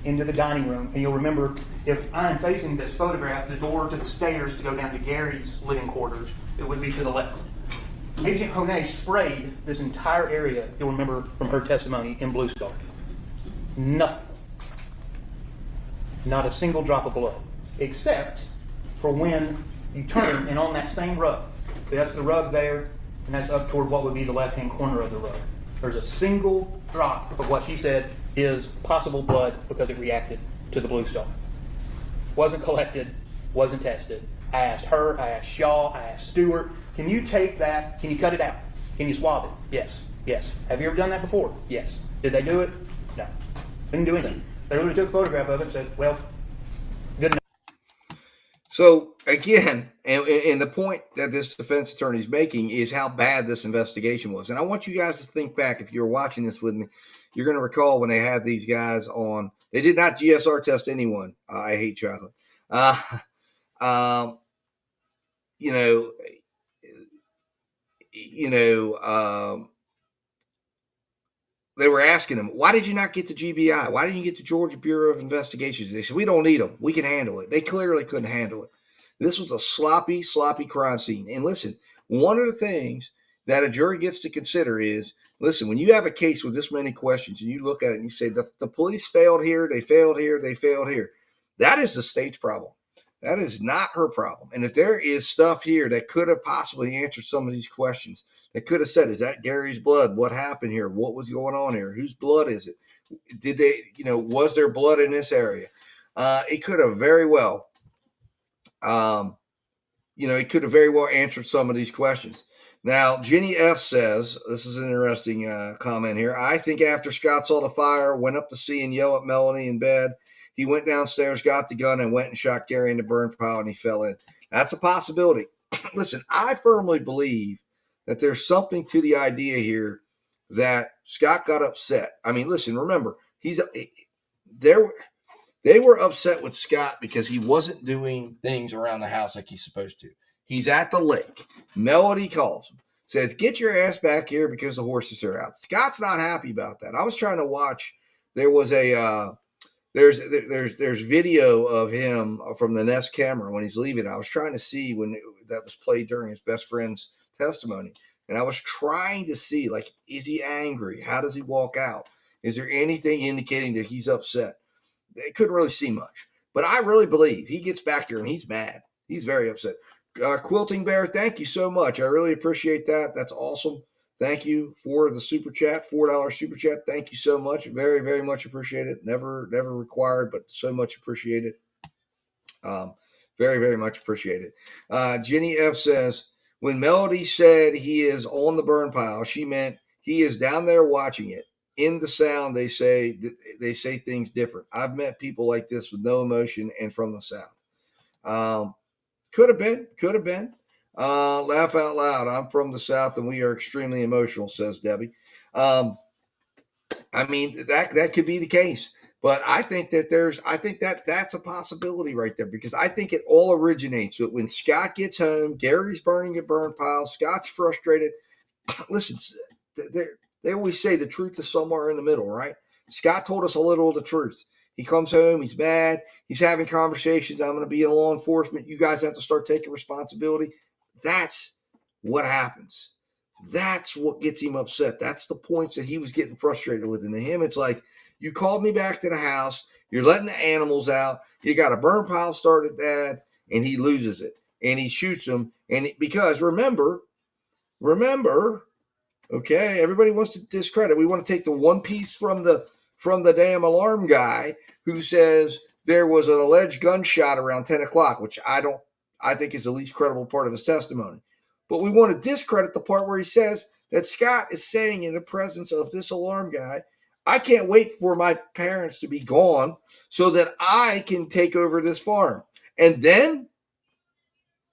into the dining room, and you'll remember, if I am facing this photograph, the door to the stairs to go down to Gary's living quarters, it would be to the left. Agent Honey sprayed this entire area, you'll remember from her testimony, in Blue Star. Nothing. Not a single drop of blood, except for when you turn and on that same rug. That's the rug there, and that's up toward what would be the left-hand corner of the rug. There's a single drop of what she said is possible blood because it reacted to the Blue Star. Wasn't collected, wasn't tested. I asked her, I asked Shaw, I asked Stewart, can you take that, can you cut it out? Can you swab it? Yes, yes. Have you ever done that before? Yes. Did they do it? No. Didn't do anything. They literally took a photograph of it and said, well, good enough. So again, and the point that this defense attorney is making is how bad this investigation was. And I want you guys to think back, if you're watching this with me, you're going to recall when they had these guys on, they did not GSR test anyone. I hate chocolate. They were asking him, why did you not get the GBI? Why didn't you get the Georgia Bureau of Investigations? They said, we don't need them. We can handle it. They clearly couldn't handle it. This was a sloppy, sloppy crime scene. And listen, one of the things that a jury gets to consider is, listen, when you have a case with this many questions and you look at it and you say, the police failed here, they failed here, they failed here. That is the state's problem. That is not her problem. And if there is stuff here that could have possibly answered some of these questions, that could have said, is that Gary's blood? What happened here? What was going on here? Whose blood is it? Did they, was there blood in this area? It could have very well, it could have very well answered some of these questions. Now, Jenny F says, this is an interesting comment here. I think after Scott saw the fire, went up to see and yell at Melanie in bed, he went downstairs, got the gun, and went and shot Gary in the burn pile, and he fell in. That's a possibility. Listen, I firmly believe that there's something to the idea here that Scott got upset. I mean, listen, remember, they were upset with Scott because he wasn't doing things around the house like he's supposed to. He's at the lake. Melody calls him, says, get your ass back here because the horses are out. Scott's not happy about that. I was trying to watch. There was there's video of him from the Nest camera when he's leaving. I was trying to see when that was played during his best friend's testimony. And I was trying to see, like, is he angry? How does he walk out? Is there anything indicating that he's upset? They couldn't really see much. But I really believe he gets back here and he's mad. He's very upset. Quilting Bear, thank you so much. I really appreciate that. That's awesome. Thank you for the super chat, $4 super chat. Thank you so much. Very, very much appreciated. Never required, but so much appreciated. Very, very much appreciated. Jenny F says, when Melody said he is on the burn pile, she meant he is down there watching it. In the sound, they say things different. I've met people like this with no emotion and from the South. Could have been. Laugh out loud. I'm from the South and we are extremely emotional, says Debbie. I mean, that could be the case, but I think that's a possibility right there, because I think it all originates with when Scott gets home, Gary's burning a burn pile, Scott's frustrated. Listen, they always say the truth is somewhere in the middle, right? Scott told us a little of the truth. He comes home, he's mad, he's having conversations. I'm going to be in law enforcement. You guys have to start taking responsibility. That's what happens. That's what gets him upset. That's the points that he was getting frustrated with. And to him, it's like, you called me back to the house, you're letting the animals out, you got a burn pile started, Dad, and he loses it. And he shoots him. And because remember, okay, everybody wants to discredit. We want to take the one piece from the damn alarm guy who says there was an alleged gunshot around 10 o'clock, which I think is the least credible part of his testimony. But we want to discredit the part where he says that Scott is saying in the presence of this alarm guy, I can't wait for my parents to be gone so that I can take over this farm. And then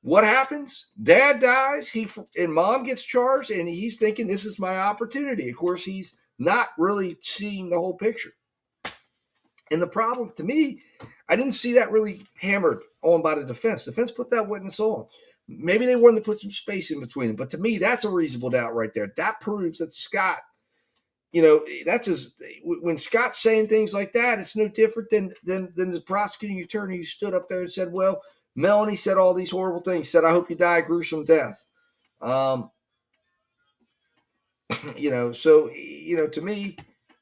what happens? Dad dies, and Mom gets charged, and he's thinking this is my opportunity. Of course, he's not really seeing the whole picture. And the problem, to me, I didn't see that really hammered on by the defense. Defense put that witness on. Maybe they wanted to put some space in between them. But to me, that's a reasonable doubt right there. That proves that Scott, when Scott's saying things like that, it's no different than the prosecuting attorney who stood up there and said, well, Melanie said all these horrible things, said, I hope you die a gruesome death. To me,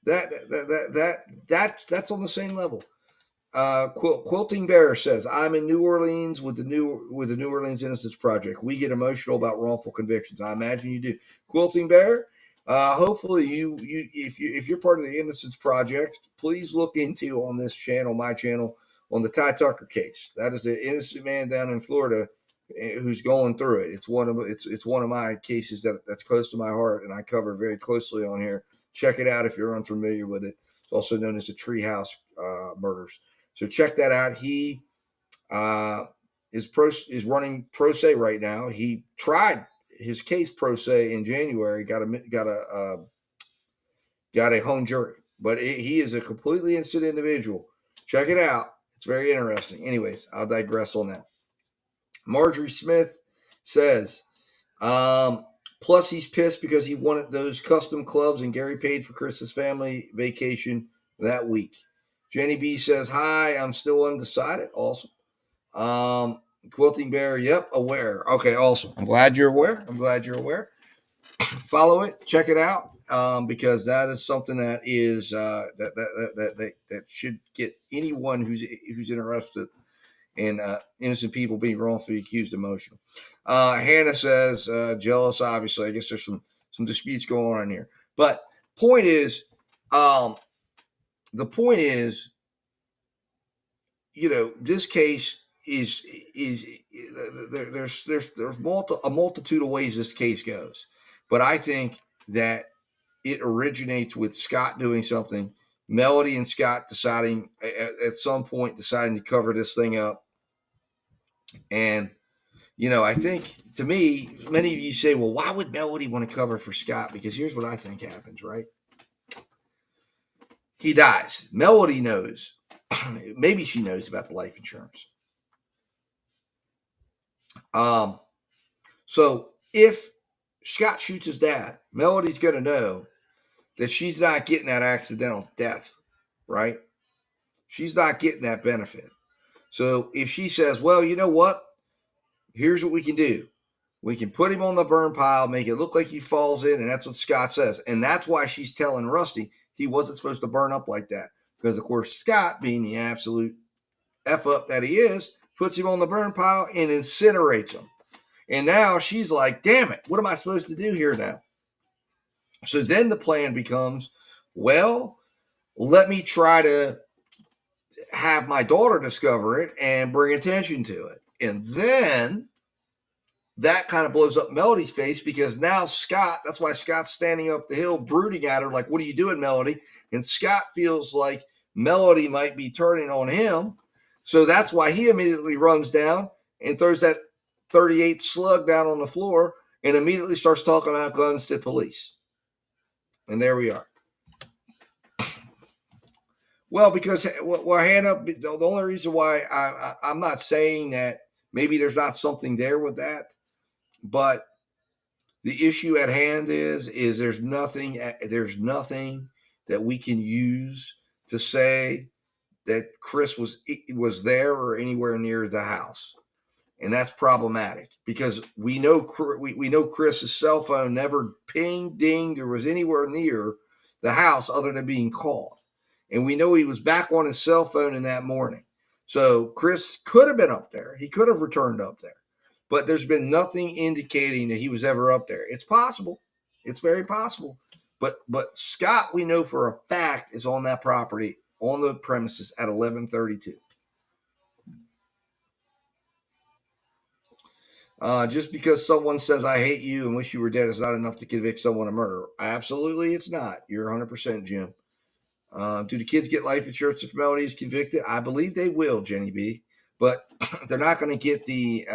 that's on the same level. Quilting Bear says, I'm in New Orleans with the New Orleans Innocence Project. We get emotional about wrongful convictions. I imagine you do. Quilting Bear, hopefully if you're part of the Innocence Project, please look into on this channel, my channel, on the Ty Tucker case. That is an innocent man down in Florida who's going through it. It's one of my cases that's close to my heart, and I cover very closely on here. Check it out if you're unfamiliar with it. It's also known as the Treehouse murders. So check that out. He is running pro se right now. He tried his case pro se in January. Got a hung jury, but he is a completely innocent individual. Check it out. It's very interesting. Anyways, I'll digress on that. Marjorie Smith says, plus he's pissed because he wanted those custom clubs and Gary paid for Chris's family vacation that week. Jenny B says, hi, I'm still undecided. Awesome. Quilting Bear, yep, aware. Okay, awesome. I'm glad you're aware. Follow it, check it out, because that is something that is that should get anyone who's interested in innocent people being wrongfully accused emotional. Hannah says, jealous, obviously. I guess there's some disputes going on here. But point is, the point is, this case is there's a multitude of ways this case goes, but I think that it originates with Scott doing something, Melody and Scott deciding at some point deciding to cover this thing up, and I think, to me, many of you say, well, why would Melody want to cover for Scott? Because here's what I think happens, right? He dies. Melody knows. Maybe she knows about the life insurance. So if Scott shoots his dad, Melody's going to know that she's not getting that accidental death, right? She's not getting that benefit. So if she says, well, you know what? Here's what we can do. We can put him on the burn pile, make it look like he falls in, and that's what Scott says. And that's why she's telling Rusty he wasn't supposed to burn up like that. Because, of course, Scott, being the absolute F-up that he is, puts him on the burn pile and incinerates him. And now she's like, damn it, what am I supposed to do here now? So then the plan becomes, well, let me try to have my daughter discover it and bring attention to it. And then that kind of blows up Melody's face, because now Scott, that's why Scott's standing up the hill brooding at her like, what are you doing, Melody? And Scott feels like Melody might be turning on him. So that's why he immediately runs down and throws that 38 slug down on the floor and immediately starts talking about guns to police. And there we are. Well, because Hannah, the only reason why I'm not saying that maybe there's not something there with that, but the issue at hand is there's nothing that we can use to say that Chris was there or anywhere near the house. And that's problematic, because we know Chris's cell phone never pinged, dinged, or was anywhere near the house other than being called. And we know he was back on his cell phone in that morning. So Chris could have been up there. He could have returned up there. But there's been nothing indicating that he was ever up there. It's possible. It's very possible. But Scott, we know for a fact, is on that property, on the premises at 11:32. Just because someone says, I hate you and wish you were dead, is not enough to convict someone of murder. Absolutely, it's not. You're 100%, Jim. Do the kids get life insurance if Melody is convicted? I believe they will, Jenny B. But they're not going to get the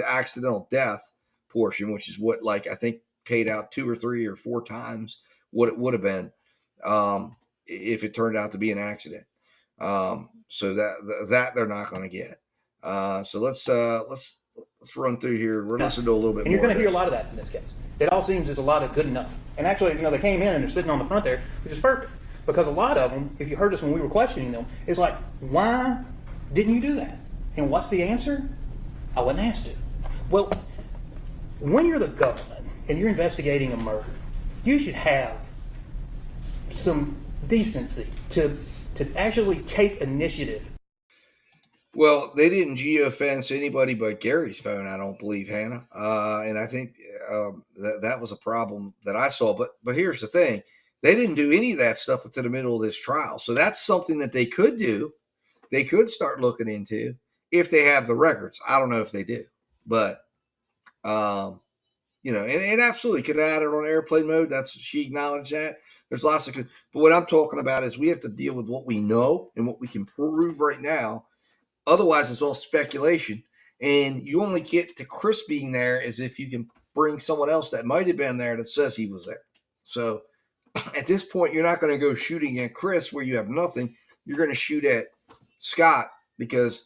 accidental death portion, which is what, like, I think paid out 2 or 3 or 4 times what it would have been if it turned out to be an accident. So that they're not going to get. So let's run through here. We're listening to a little bit more. And you're going to hear a lot of that in this case. It all seems there's a lot of good enough. And actually, they came in and they're sitting on the front there, which is perfect. Because a lot of them, if you heard us when we were questioning them, it's like, why didn't you do that? And what's the answer? I wasn't asked to. Well, when you're the government and you're investigating a murder, you should have some decency to actually take initiative. Well, they didn't geofence anybody but Gary's phone, I don't believe, Hannah. And I think that was a problem that I saw. But here's the thing. They didn't do any of that stuff until the middle of this trial. So that's something that they could do. They could start looking into if they have the records. I don't know if they do. But, and absolutely could add it on airplane mode. She acknowledged that. There's lots of good. But what I'm talking about is we have to deal with what we know and what we can prove right now. Otherwise, it's all speculation. And you only get to Chris being there as if you can bring someone else that might have been there that says he was there. So at this point, you're not going to go shooting at Chris where you have nothing. You're going to shoot at Scott, because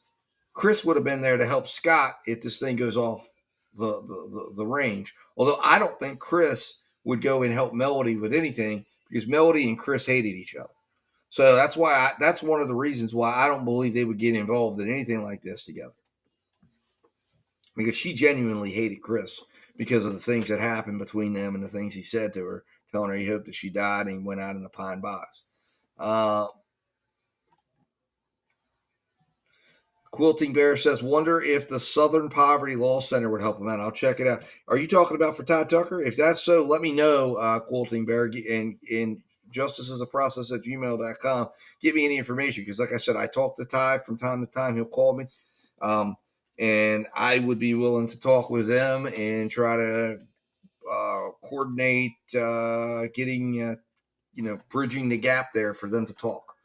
Chris would have been there to help Scott if this thing goes off the range. Although I don't think Chris would go and help Melody with anything, because Melody and Chris hated each other. So that's why that's one of the reasons why I don't believe they would get involved in anything like this together. Because she genuinely hated Chris because of the things that happened between them and the things he said to her, telling her he hoped that she died, and he went out in a pine box. Quilting Bear says, wonder if the Southern Poverty Law Center would help him out. I'll check it out. Are you talking about for Todd Tucker? If that's so, let me know, Quilting Bear, and justiceisaprocess@gmail.com. Give me any information because, like I said, I talk to Ty from time to time. He'll call me, and I would be willing to talk with them and try to coordinate getting, bridging the gap there for them to talk,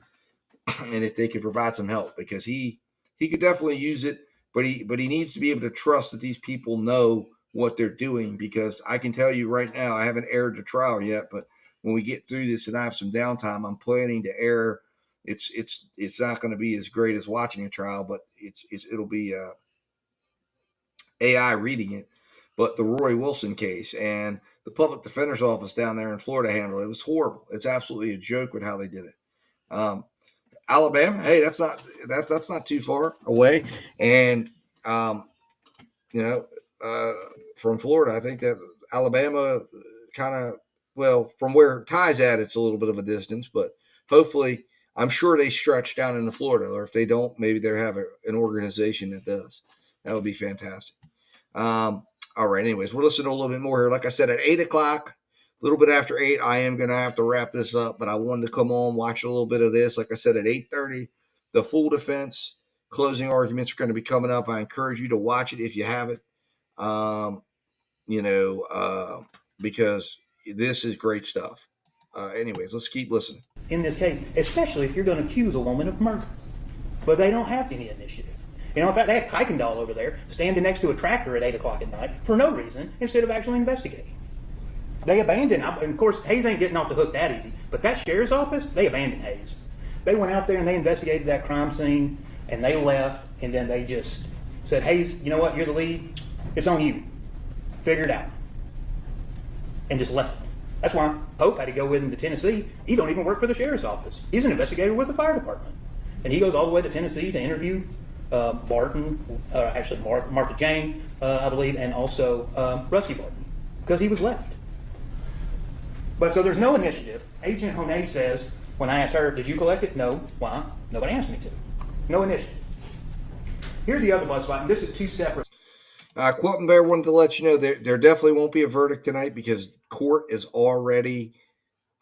and if they could provide some help because he could definitely use it, but he needs to be able to trust that these people know what they're doing, because I can tell you right now, I haven't aired the trial yet, but when we get through this and I have some downtime, I'm planning to air. It's not going to be as great as watching a trial, but it'll be AI reading it. But the Roy Wilson case and the public defender's office down there in Florida handled it. It was horrible. It's absolutely a joke with how they did it. Alabama, hey, that's not too far away, and from Florida, I think that Alabama kind of, well, from where Ty's at, it's a little bit of a distance, but hopefully, I'm sure they stretch down into Florida, or if they don't, maybe they have an organization that does. That would be fantastic. All right, anyways, we're listening to a little bit more here. Like I said, at 8 o'clock, a little bit after 8, I am going to have to wrap this up, but I wanted to come on, watch a little bit of this. Like I said, at 8:30, the full defense closing arguments are going to be coming up. I encourage you to watch it if you haven't. Because this is great stuff. Anyways, let's keep listening. In this case, especially if you're going to accuse a woman of murder. But they don't have any initiative. In fact, they have Kuykendall over there standing next to a tractor at 8 o'clock at night for no reason instead of actually investigating. They abandoned, and of course, Hayes ain't getting off the hook that easy, but that sheriff's office, they abandoned Hayes. They went out there and they investigated that crime scene, and they left, and then they just said, Hayes, you know what, you're the lead, it's on you. Figure it out. And just left it. That's why Pope had to go with him to Tennessee. He don't even work for the sheriff's office. He's an investigator with the fire department. And he goes all the way to Tennessee to interview Barton, Martha Jane, I believe, and also Rusty Barton, because he was left. But so there's no initiative. Agent Honay says, when I asked her, did you collect it? No. Why? Nobody asked me to. No initiative. Here's the other blood spot, and this is two separate. Quilton Bear wanted to let you know there definitely won't be a verdict tonight because court is already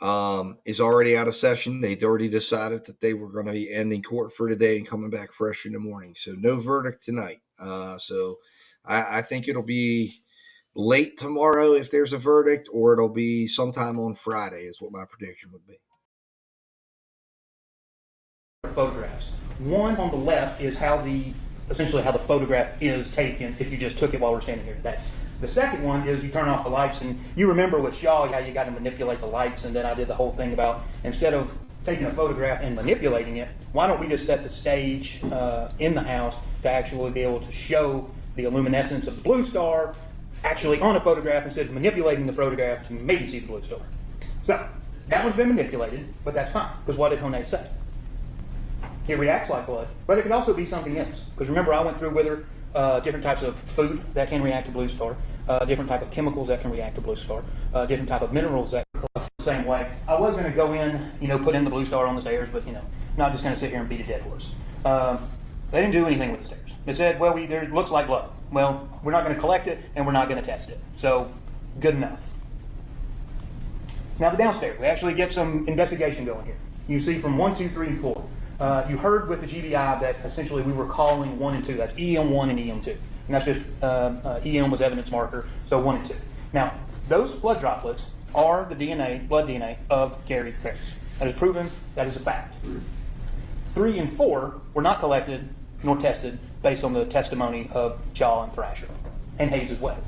out of session. They'd already decided that they were going to be ending court for today and coming back fresh in the morning. So no verdict tonight. So I think it'll be late tomorrow if there's a verdict, or it'll be sometime on Friday is what my prediction would be. Photographs. One on the left is essentially how the photograph is taken if you just took it while we're standing here today. The second one is you turn off the lights, and you remember with Shaw how you got to manipulate the lights, and then I did the whole thing about instead of taking a photograph and manipulating it, why don't we just set the stage in the house to actually be able to show the luminescence of the blue star actually on a photograph instead of manipulating the photograph to maybe see the blue star. So that one's been manipulated, but that's fine, because what did Honay say? It reacts like blood, but it could also be something else. Because remember, I went through with her different types of food that can react to blue star, different type of chemicals that can react to blue star, different type of minerals that the same way. I was going to go in, put in the blue star on the stairs, but not just going to sit here and beat a dead horse. They didn't do anything with the stairs. They said, well, it looks like blood. Well, we're not going to collect it, and we're not going to test it. So, good enough. Now the downstairs, we actually get some investigation going here. You see from 1, 2, 3, and 4. You heard with the GBI that essentially we were calling 1 and 2. That's EM1 and EM2. And that's just, EM was evidence marker, so 1 and 2. Now, those blood droplets are the blood DNA of Gary Farris. That is proven, that is a fact. 3 and 4 were not collected nor tested based on the testimony of Shaw and Thrasher, and Hayes as well.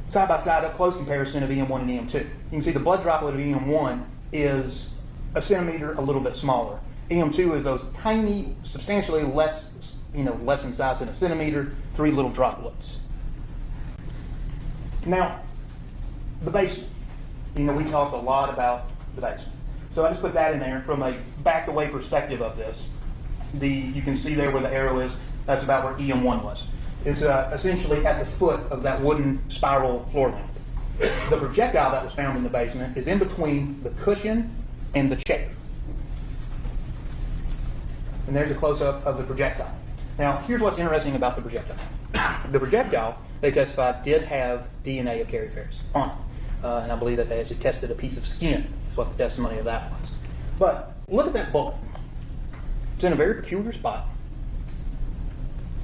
Side by side, a close comparison of EM1 and EM2. You can see the blood droplet of EM1 is a centimeter, a little bit smaller. EM2 is those tiny, substantially less in size than a centimeter, 3 little droplets. Now, the basement. We talked a lot about the basement. So I just put that in there from a backed away perspective of this. You can see there where the arrow is, that's about where EM1 was. It's essentially at the foot of that wooden spiral floor lamp. The projectile that was found in the basement is in between the cushion and the chair. And there's a close-up of the projectile. Now, here's what's interesting about the projectile. The projectile, they testified, did have DNA of Gary Farris on it. and I believe that they actually tested a piece of skin, is what the testimony of that was. But look at that bullet. It's in a very peculiar spot.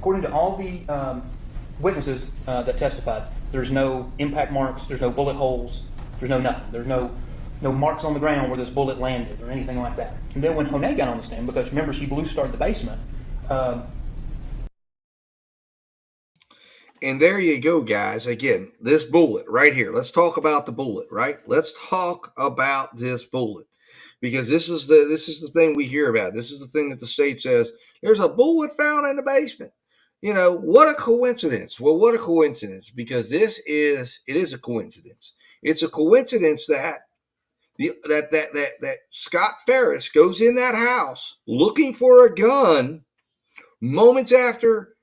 According to all the witnesses that testified, there's no impact marks, there's no bullet holes, there's no nothing. There's no marks on the ground where this bullet landed or anything like that. And then when Honay got on the stand, because remember she blue starred the basement. And there you go, guys. Again, this bullet right here. Let's talk about the bullet, right? Let's talk about this bullet, because this is the thing we hear about. This is the thing that the state says, there's a bullet found in the basement. You know, what a coincidence. Well, what a coincidence, because it is a coincidence. It's a coincidence that that Scott Farris goes in that house looking for a gun moments after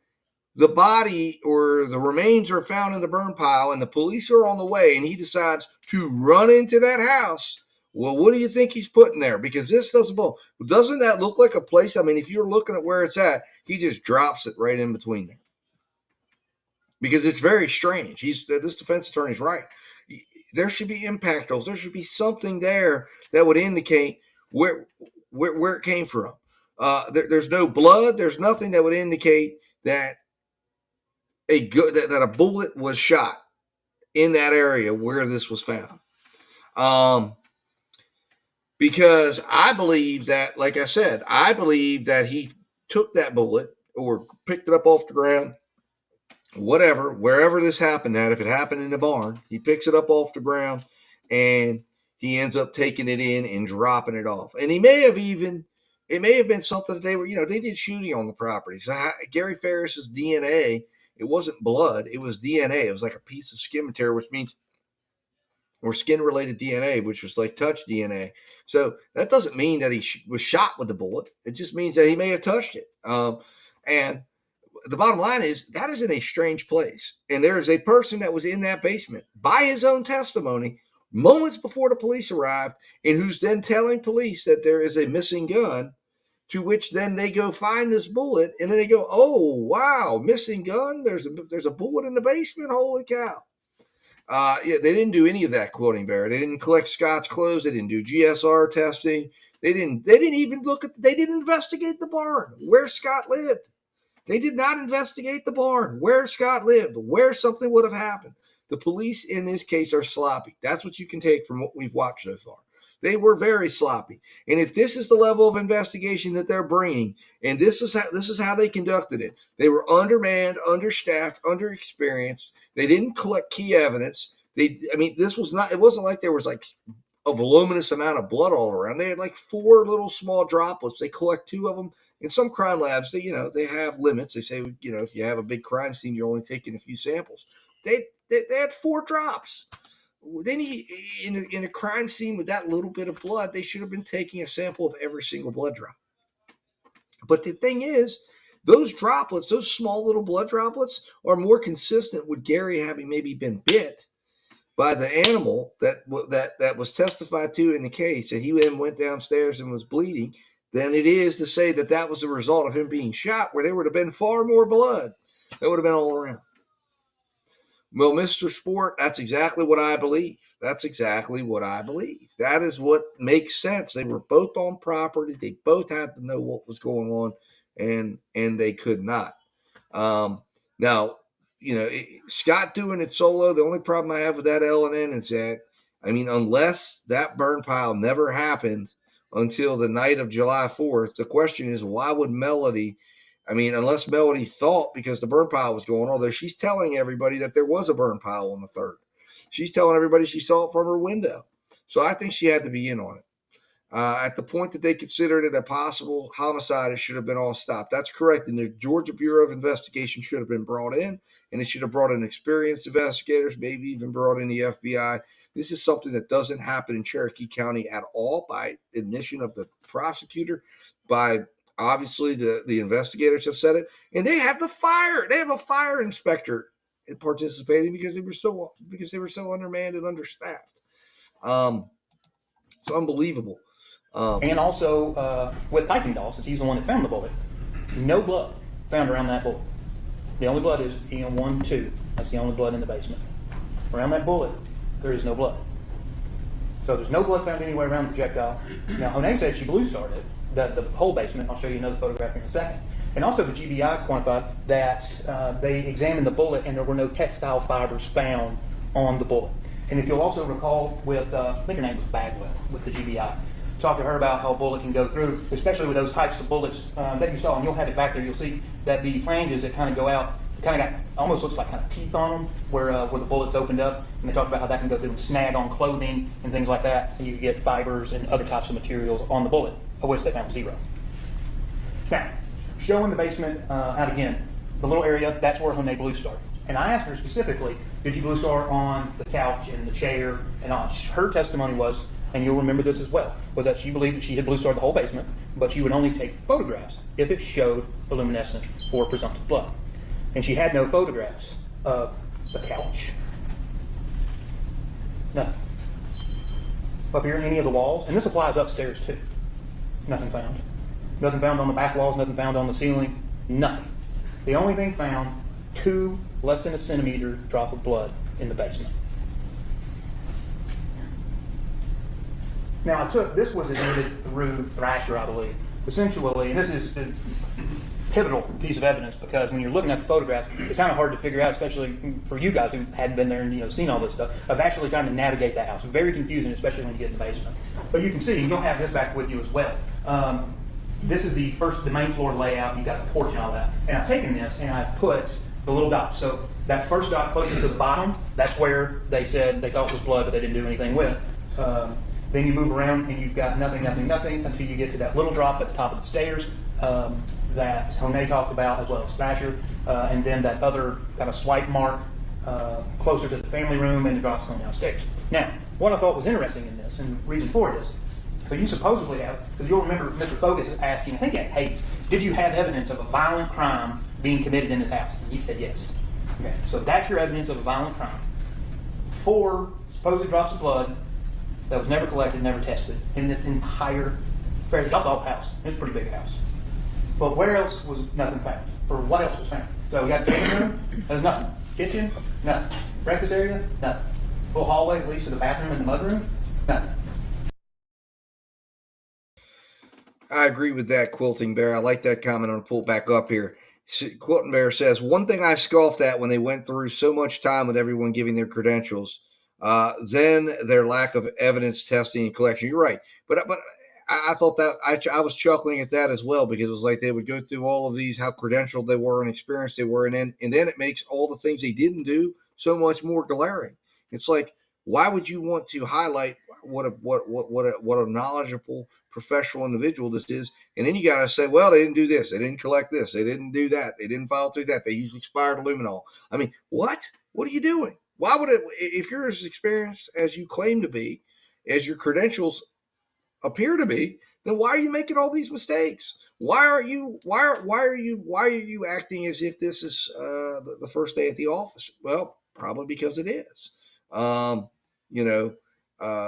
the body or the remains are found in the burn pile and the police are on the way, and he decides to run into that house. Well, what do you think he's putting there? Because this doesn't that look like a place? I mean, if you're looking at where it's at, he just drops it right in between there. Because it's very strange. This defense attorney's right. There should be impact holes. There should be something there that would indicate where it came from. There's no blood. There's nothing that would indicate that that a bullet was shot in that area where this was found. Because I believe that, like I said, I believe that he took that bullet or picked it up off the ground, whatever, wherever this happened at. If it happened in the barn, he picks it up off the ground and he ends up taking it in and dropping it off. And it may have been something that they did shooting on the property. So Gary Farris's DNA, it wasn't blood, it was DNA. It was like a piece of skin material, which means, or skin-related DNA, which was like touch DNA. So that doesn't mean that he was shot with the bullet. It just means that he may have touched it. And the bottom line is that is in a strange place. And there is a person that was in that basement by his own testimony moments before the police arrived, and who's then telling police that there is a missing gun, to which then they go find this bullet, and then they go, oh, wow, missing gun? There's a bullet in the basement? Holy cow. Yeah, they didn't do any of that, quoting Barrett. They didn't collect Scott's clothes. They didn't do GSR testing. They didn't even they didn't investigate the barn where Scott lived. They did not investigate the barn where Scott lived, where something would have happened. The police in this case are sloppy. That's what you can take from what we've watched so far. They were very sloppy. And if this is the level of investigation that they're bringing, and this is how they conducted it, they were undermanned, understaffed, underexperienced. They didn't collect key evidence. It wasn't like there was like a voluminous amount of blood all around. They had like 4 little small droplets. They collect 2 of them. In some crime labs, they have limits. They say, if you have a big crime scene, you're only taking a few samples. They had 4 drops. Then in a crime scene with that little bit of blood, they should have been taking a sample of every single blood drop. But the thing is, those droplets, those small little blood droplets, are more consistent with Gary having maybe been bit by the animal that was testified to in the case, that he then went downstairs and was bleeding, than it is to say that was a result of him being shot, where there would have been far more blood that would have been all around. Well, Mr. Sport, that's exactly what I believe. That's exactly what I believe. That is what makes sense. They were both on property. They both had to know what was going on, and they could not. Now, Scott doing it solo, the only problem I have with that L&N is that, unless that burn pile never happened until the night of July 4th, the question is, why would Melody, unless Melody thought, because the burn pile was going on, although she's telling everybody that there was a burn pile on the 3rd. She's telling everybody she saw it from her window. So I think she had to be in on it. At the point that they considered it a possible homicide, it should have been all stopped. That's correct. And the Georgia Bureau of Investigation should have been brought in, and it should have brought in experienced investigators, maybe even brought in the FBI. This is something that doesn't happen in Cherokee County at all, by admission of the prosecutor, by obviously the investigators have said it. And they have a fire inspector participating because they were so undermanned and understaffed. It's unbelievable. And also with Kuykendall, since he's the one that found the bullet, no blood found around that bullet. The only blood is EM1, 2. That's the only blood in the basement. Around that bullet, there is no blood. So there's no blood found anywhere around the projectile. Now, Honay said she blue starred it, the whole basement. I'll show you another photograph in a second. And also the GBI quantified that they examined the bullet and there were no textile fibers found on the bullet. And if you'll also recall with, I think her name was Bagwell with the GBI, talk to her about how a bullet can go through, especially with those types of bullets that you saw, and you'll have it back there, you'll see that the flanges that kind of go out, kind of got, almost looks like kind of teeth on them where the bullets opened up, and they talked about how that can go through and snag on clothing and things like that, and you get fibers and other types of materials on the bullet, of which they found 0. Now, showing the basement out again, the little area, that's where Honay blue starred. And I asked her specifically, did you blue star on the couch and the chair and all? Her testimony was, and you'll remember this as well, was that she believed that she had blue starred the whole basement, but she would only take photographs if it showed the luminescent or presumptive blood. And she had no photographs of the couch. Nothing. Up here in any of the walls, and this applies upstairs too. Nothing found. Nothing found on the back walls, nothing found on the ceiling, nothing. The only thing found, 2 less than a centimeter drop of blood in the basement. Now this was admitted through Thrasher, I believe. Essentially, and this is a pivotal piece of evidence because when you're looking at the photographs, it's kind of hard to figure out, especially for you guys who hadn't been there and seen all this stuff, of actually trying to navigate that house. Very confusing, especially when you get in the basement. But you can see, and you'll have this back with you as well. This is the main floor layout. You've got the porch and all that. And I've taken this and I've put the little dots. So that first dot closest to the bottom, that's where they said they thought it was blood, but they didn't do anything with. Then you move around and you've got nothing, nothing, nothing until you get to that little drop at the top of the stairs that Honay talked about, as well as Thrasher, and then that other kind of swipe mark closer to the family room and the drops going downstairs. Now, what I thought was interesting in this, and the reason for it is, so you supposedly have, because you'll remember Mr. Focus is asking, I think he asked Hayes, did you have evidence of a violent crime being committed in this house? And he said yes. Okay, so that's your evidence of a violent crime. 4 supposed drops of blood that was never collected, never tested in this entire fairly, y'all saw the house. It's a pretty big house. But where else was nothing found? Or what else was found? So we got the living room, there's nothing. Kitchen, nothing. Breakfast area, nothing. Little hallway that leads to the bathroom and the mudroom, nothing. I agree with that, Quilting Bear. I like that comment. I'm going to pull it back up here. Quilting Bear says, one thing I scoffed at when they went through so much time with everyone giving their credentials, then their lack of evidence testing and collection. You're right. But I thought that I was chuckling at that as well, because it was like they would go through all of these, how credentialed they were and experienced they were. And then it makes all the things they didn't do so much more glaring. It's like, why would you want to highlight what a knowledgeable professional individual this is, and then you got to say, well, they didn't do this, they didn't collect this, they didn't do that, they didn't follow through that, they used expired luminol. I mean, what are you doing? Why would it, if you're as experienced as you claim to be, as your credentials appear to be, then why are you making all these mistakes? Why are you acting as if this is the first day at the office? Well, probably because it is.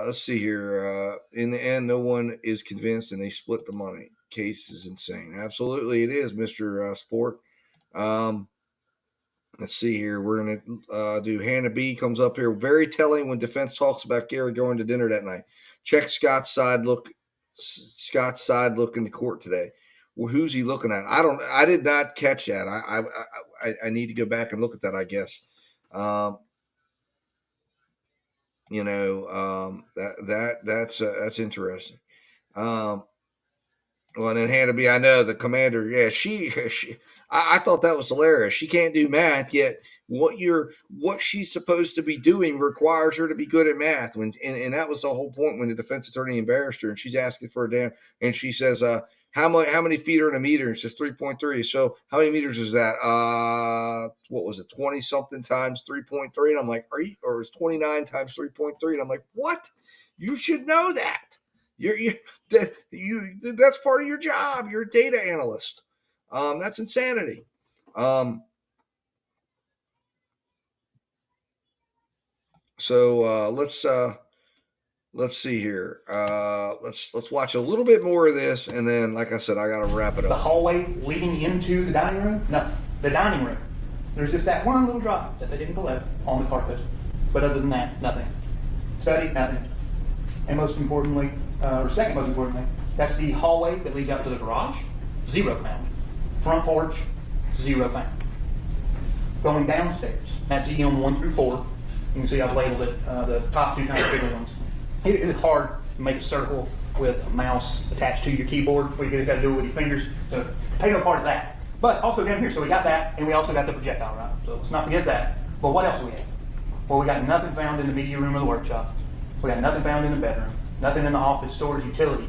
Let's see here. In the end, no one is convinced, and they split the money. Case is insane. Absolutely, it is, Mr. Sport. Let's see here. We're going to do Hannah B. comes up here. Very telling when defense talks about Gary going to dinner that night. Check Scott's side look in the court today. Well, who's he looking at? I did not catch that. I need to go back and look at that, I guess. That's interesting. Well, and then Hannah B, I know the commander. Yeah, I thought that was hilarious. She can't do math yet. What she's supposed to be doing requires her to be good at math. And that was the whole point when the defense attorney embarrassed her, and she's asking for a damn. And she says, how many feet are in a meter? And it says 3.3. So how many meters is that? What was it? 20 something times 3.3. And I'm like, or it's 29 times 3.3. And I'm like, what? You should know that. That's part of your job. You're a data analyst. That's insanity. So let's see here. Let's watch a little bit more of this, and then, like I said, I got to wrap it up. The hallway leading into the dining room? No, the dining room. There's just that one little drop that they didn't collect on the carpet. But other than that, nothing. Studied, nothing. And most importantly, or second most importantly, that's the hallway that leads out to the garage. 0 found. Front porch, 0 found. Going downstairs, that's EM 1 through 4. You can see I've labeled it, the top 2 kind of bigger ones. It is hard to make a circle with a mouse attached to your keyboard, where you just got to do it with your fingers. So pay no part of that. But also down here, so we got that, and we also got the projectile, right? So let's not forget that. But what else do we have? Well, we got nothing found in the media room or the workshop. We got nothing found in the bedroom. Nothing in the office, storage, utility.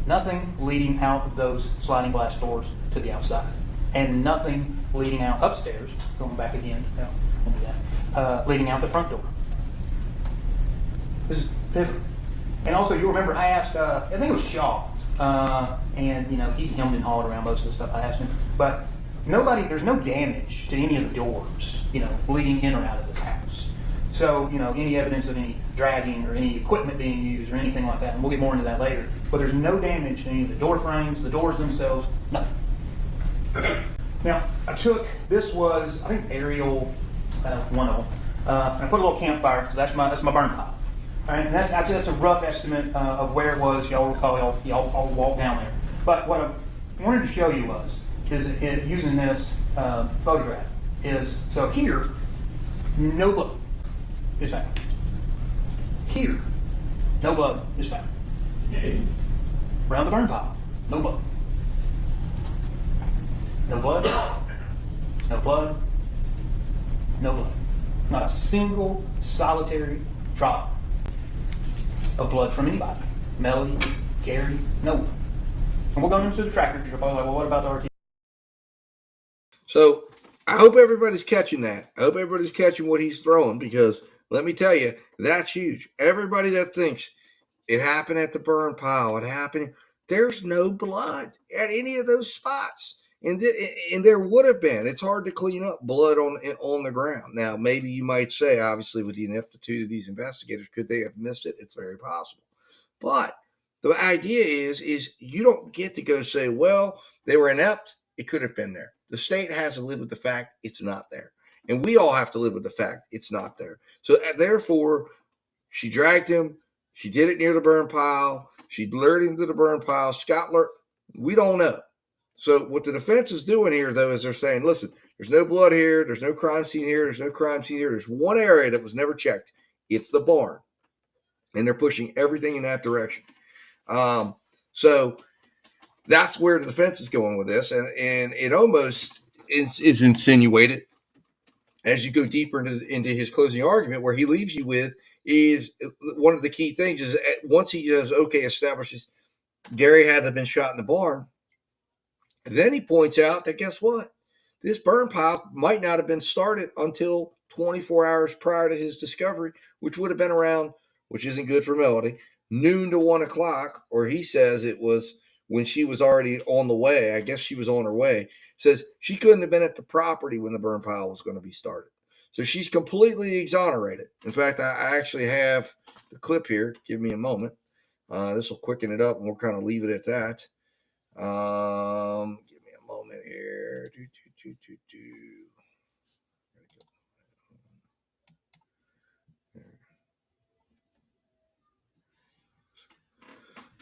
Nothing leading out of those sliding glass doors to the outside. And nothing leading out upstairs, going back again, no, don't do that, leading out the front door. This is pivotal. And also, you remember I asked, I think it was Shaw, and he hemmed and hawed around most of the stuff I asked him, but there's no damage to any of the doors, leading in or out of this house. So, any evidence of any dragging or any equipment being used or anything like that, and we'll get more into that later, but there's no damage to any of the door frames, the doors themselves, nothing. Now, this was, I think, aerial, one of them, and I put a little campfire, so that's my burn pile. All right, and I'd say that's a rough estimate of where it was. Y'all recall, y'all walked down there. But what I wanted to show you is using this photograph, so here, no blood is found. Here, no blood is found. Around the burn pile, no blood. No blood, no blood, no blood. Not a single solitary drop of blood from anybody. Melody, Gary, no one. And we're going into the tractor because you're probably like, well, what about the RT? So I hope everybody's catching that. I hope everybody's catching what he's throwing, because let me tell you, that's huge. Everybody that thinks it happened at the burn pile, there's no blood at any of those spots. And there would have been. It's hard to clean up blood on the ground. Now, maybe you might say, obviously, with the ineptitude of these investigators, could they have missed it? It's very possible. But the idea is you don't get to go say, well, they were inept. It could have been there. The state has to live with the fact it's not there. And we all have to live with the fact it's not there. So therefore, she dragged him. She did it near the burn pile. She lured him to the burn pile. Scott lured. We don't know. So what the defense is doing here, though, is they're saying, listen, there's no blood here. There's no crime scene here. There's no crime scene here. There's one area that was never checked. It's the barn. And they're pushing everything in that direction. So that's where the defense is going with this. And it almost is insinuated, as you go deeper into his closing argument, where he leaves you with is one of the key things is once he does, establishes Gary had to have been shot in the barn. Then he points out that, guess what? This burn pile might not have been started until 24 hours prior to his discovery, which would have been around, which isn't good for Melody, noon to 1 o'clock, or he says it was when she was already on the way. I guess she was on her way. Says she couldn't have been at the property when the burn pile was going to be started. So she's completely exonerated. In fact, I actually have the clip here. Give me a moment. This will quicken it up, and we'll kind of leave it at that. Give me a moment here.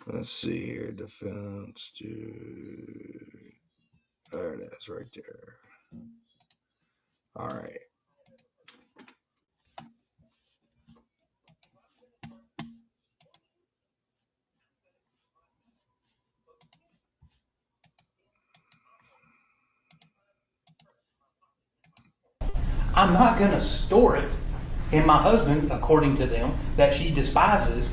Let's see here. Defense. There it is, right there. All right. I'm not going to store it in my husband, according to them, that she despises,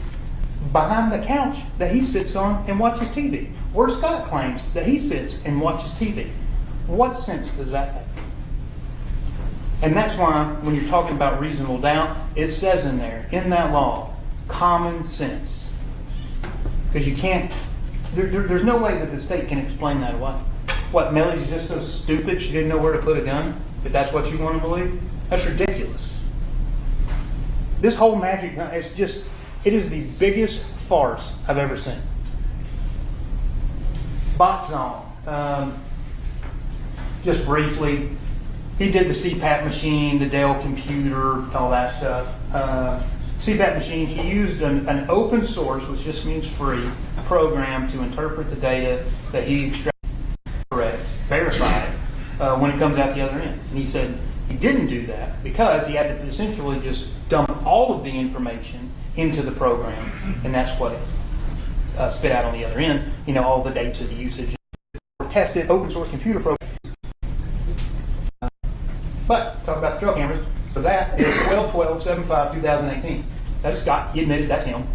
behind the couch that he sits on and watches TV, where Scott claims that he sits and watches TV. What sense does that make? And that's why, when you're talking about reasonable doubt, it says in there, in that law, common sense. Because you can't, there's no way that the state can explain that away. What, Melody's just so stupid she didn't know where to put a gun? If that's what you want to believe? That's ridiculous. This whole magic gun, it is the biggest farce I've ever seen. Botzon, just briefly, he did the CPAP machine, the Dell computer, all that stuff. CPAP machine, he used an open source, which just means free, program to interpret the data that he extracted, correct, verified, when it comes out the other end. And he said he didn't do that because he had to essentially just dump all of the information into the program, and that's what it spit out on the other end, all the dates of the usage. Tested open source computer programs. But talk about the trail cameras. So that is 12/12/75/2018. That's Scott. He admitted that's him.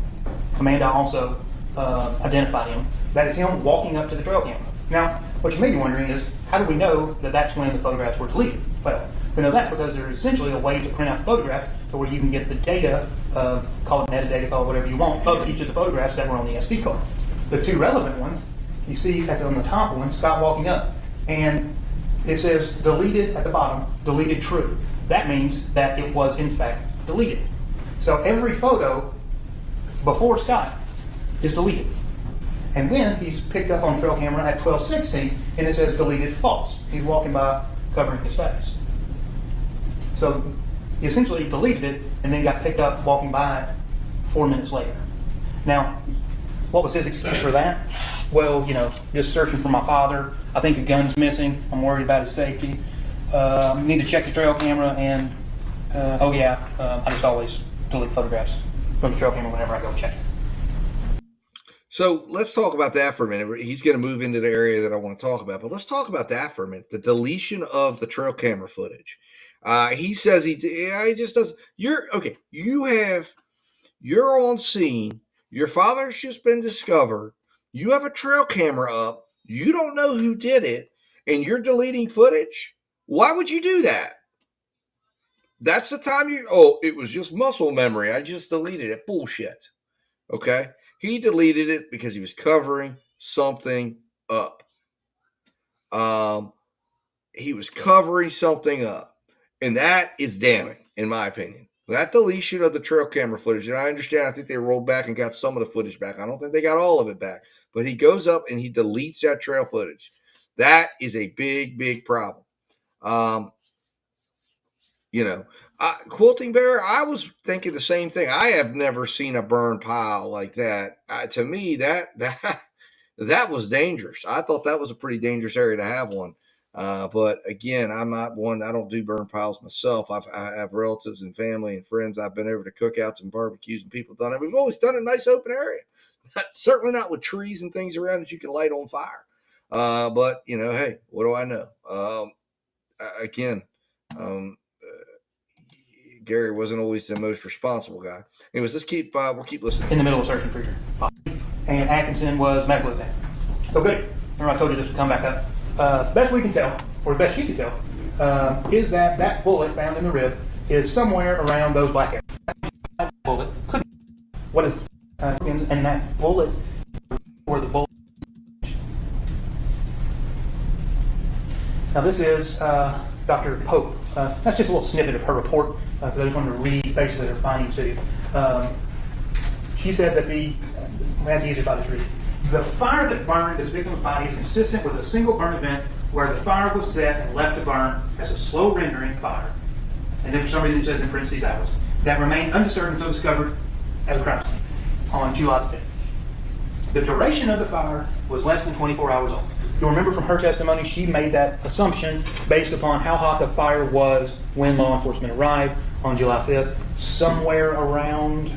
Amanda also identified him. That is him walking up to the trail camera. Now, what you may be wondering is, how do we know that that's when the photographs were deleted? Well, we know that because there's essentially a way to print out the photograph to where you can get the data, call it metadata, call it whatever you want, of each of the photographs that were on the SD card. The two relevant ones, you see on the top one, Scott walking up, and it says deleted at the bottom, deleted true. That means that it was in fact deleted. So every photo before Scott is deleted. And then he's picked up on trail camera at 12:16, and it says deleted false. He's walking by covering his face. So he essentially deleted it and then got picked up walking by it 4 minutes later. Now, what was his excuse for that? Well, just searching for my father. I think a gun's missing. I'm worried about his safety. Need to check the trail camera, and I just always delete photographs from the trail camera whenever I go check it. So let's talk about that for a minute. He's going to move into the area that I want to talk about, but let's talk about that for a minute. The deletion of the trail camera footage. He says he just does. You're on scene. Your father's just been discovered. You have a trail camera up. You don't know who did it, and you're deleting footage. Why would you do that? That's the time it was just muscle memory. I just deleted it. Bullshit. Okay? He deleted it because he was covering something up. He was covering something up. And that is damning, in my opinion. That deletion of the trail camera footage, and I understand, I think they rolled back and got some of the footage back. I don't think they got all of it back. But he goes up and he deletes that trail footage. That is a big, big problem. Quilting Bear, I was thinking the same thing. I have never seen a burn pile like that. To me, that was dangerous. I thought that was a pretty dangerous area to have one. But again, I'm not one. I don't do burn piles myself. I have relatives and family and friends. I've been over to cookouts and barbecues, and people have done it. We've always done a nice open area. Certainly not with trees and things around that you can light on fire. But hey, what do I know? Gary wasn't always the most responsible guy. Anyways, we'll keep listening. In the middle of searching for your father. And Atkinson was medical exam. So good. Remember I told you this would come back up. Best we can tell, or best she can tell, is that bullet found in the rib is somewhere around those black areas. Bullet could be. What is and that bullet, or the bullet. Now this is Dr. Pope. That's just a little snippet of her report, because I just wanted to read basically her findings to you. She said that that's easy if I just read it. The fire that burned this victim's body is consistent with a single burn event where the fire was set and left to burn as a slow rendering fire. And then for some reason it says in parentheses hours. That remained undisturbed until discovered as a crime scene on July 5th. The duration of the fire was less than 24 hours old. You'll remember from her testimony, she made that assumption based upon how hot the fire was when law enforcement arrived on July 5th, somewhere around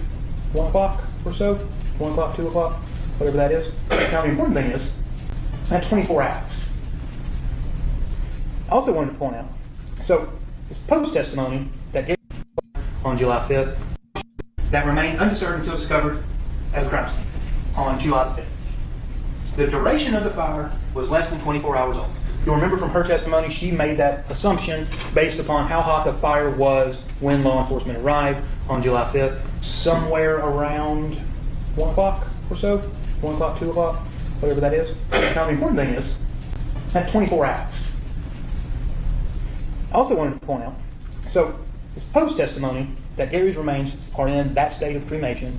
1 o'clock or so, 1 o'clock, 2 o'clock, whatever that is. Now the important thing is, that's 24 hours. I also wanted to point out, so it's post-testimony that gave on July 5th that remained undisturbed until discovered as a crime scene on July 5th. The duration of the fire was less than 24 hours old. You'll remember from her testimony, she made that assumption based upon how hot the fire was when law enforcement arrived on July 5th, somewhere around 1 o'clock or so, 1 o'clock, 2 o'clock, whatever that is. Now the important thing is, that's 24 hours. I also wanted to point out, so it's post-testimony that Gary's remains are in that state of cremation,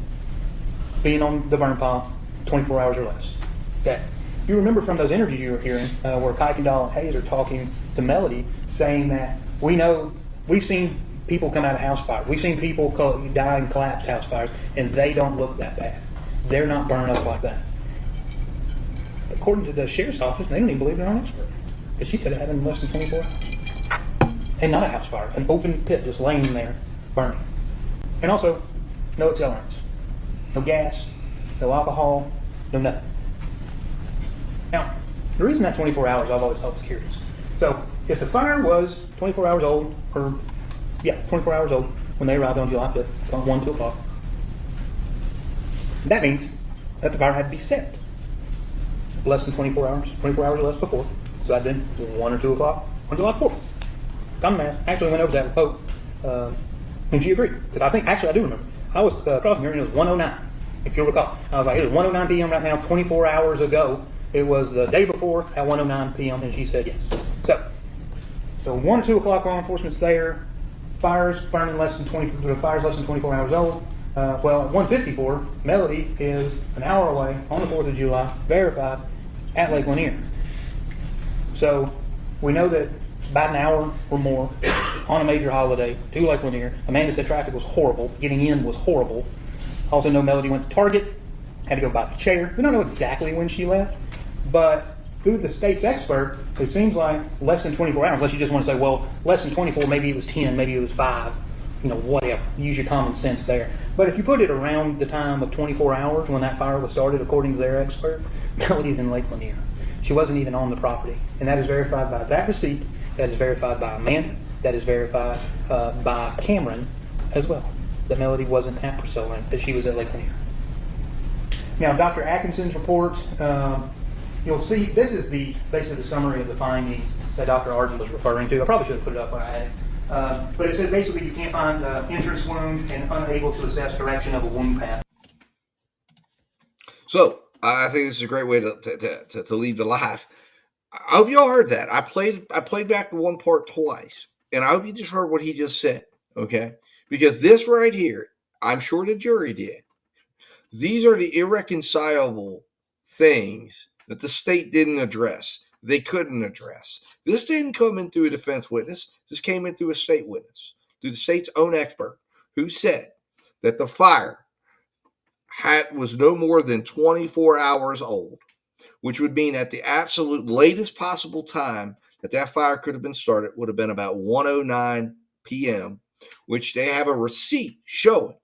being on the burn pile 24 hours or less. Okay. You remember from those interviews you were hearing where Kuykendall and Hayes are talking to Melody, saying that we've seen people come out of house fires. We've seen people die in collapsed house fires, and they don't look that bad. They're not burning up like that. According to the sheriff's office, they don't even believe their own expert. Because she said it happened in less than 24 hours. And not a house fire, an open pit just laying there, burning. And also, no accelerants. No gas, no alcohol, no nothing. Now, the reason that 24 hours I've always thought was curious. So, if the fire was 24 hours old, 24 hours old when they arrived on July 5th, around 1, 2 o'clock, that means that the fire had to be set less than 24 hours or less before. So that'd been 1 or 2 o'clock on July 4th. Done math. Actually went over that with Pope, and she agreed. Because I do remember. I was crossing here and it was 1:09, if you'll recall. I was like, it was 1:09 p.m. right now, 24 hours ago. It was the day before at 1:09 p.m. and she said yes. So 1 or 2 o'clock, law enforcement's there. Fires burning less than 24 hours old. Well, at 1:54, Melody is an hour away on the 4th of July, verified at Lake Lanier. So we know that it's about an hour or more on a major holiday to Lake Lanier. Amanda said traffic was horrible. Getting in was horrible. Also know Melody went to Target, had to go buy the chair. We don't know exactly when she left, but through the state's expert, it seems like less than 24 hours, unless you just want to say, well, less than 24, maybe it was 10, maybe it was 5, whatever. Use your common sense there. But if you put it around the time of 24 hours when that fire was started, according to their expert, Melody's in Lake Lanier. She wasn't even on the property. And that is verified by that receipt. That is verified by Amanda. That is verified by Cameron as well. That Melody wasn't at Priscilla Lane, that she was at Lake Lanier. Now, Dr. Atkinson's report, you'll see, this is basically the summary of the findings that Dr. Arden was referring to. I probably should have put it up when I had it. But it said basically you can't find entrance wound and unable to assess direction of a wound path. So, I think this is a great way to leave the live. I hope y'all heard that. I played back the one part twice, and I hope you just heard what he just said, okay? Because this right here, I'm sure the jury did. These are the irreconcilable things that the state didn't address. They couldn't address. This didn't come in through a defense witness. This came in through a state witness, through the state's own expert, who said that the fire was no more than 24 hours old, which would mean at the absolute latest possible time that fire could have been started would have been about 1:09 p.m., which they have a receipt showing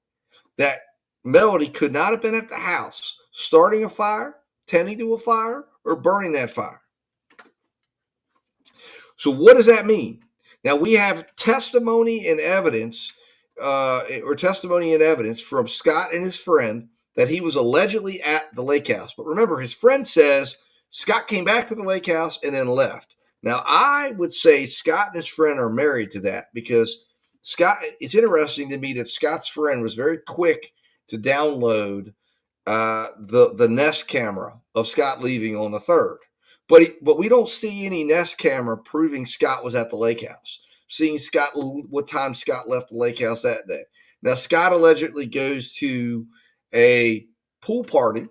that Melody could not have been at the house starting a fire, tending to a fire, or burning that fire. So what does that mean? Now we have testimony and evidence from Scott and his friend that he was allegedly at the lake house. But remember, his friend says Scott came back to the lake house and then left. Now, I would say Scott and his friend are married to that because it's interesting to me that Scott's friend was very quick to download the Nest camera of Scott leaving on the 3rd. But we don't see any Nest camera proving Scott was at the lake house, seeing what time Scott left the lake house that day. Now, Scott allegedly goes to a pool party,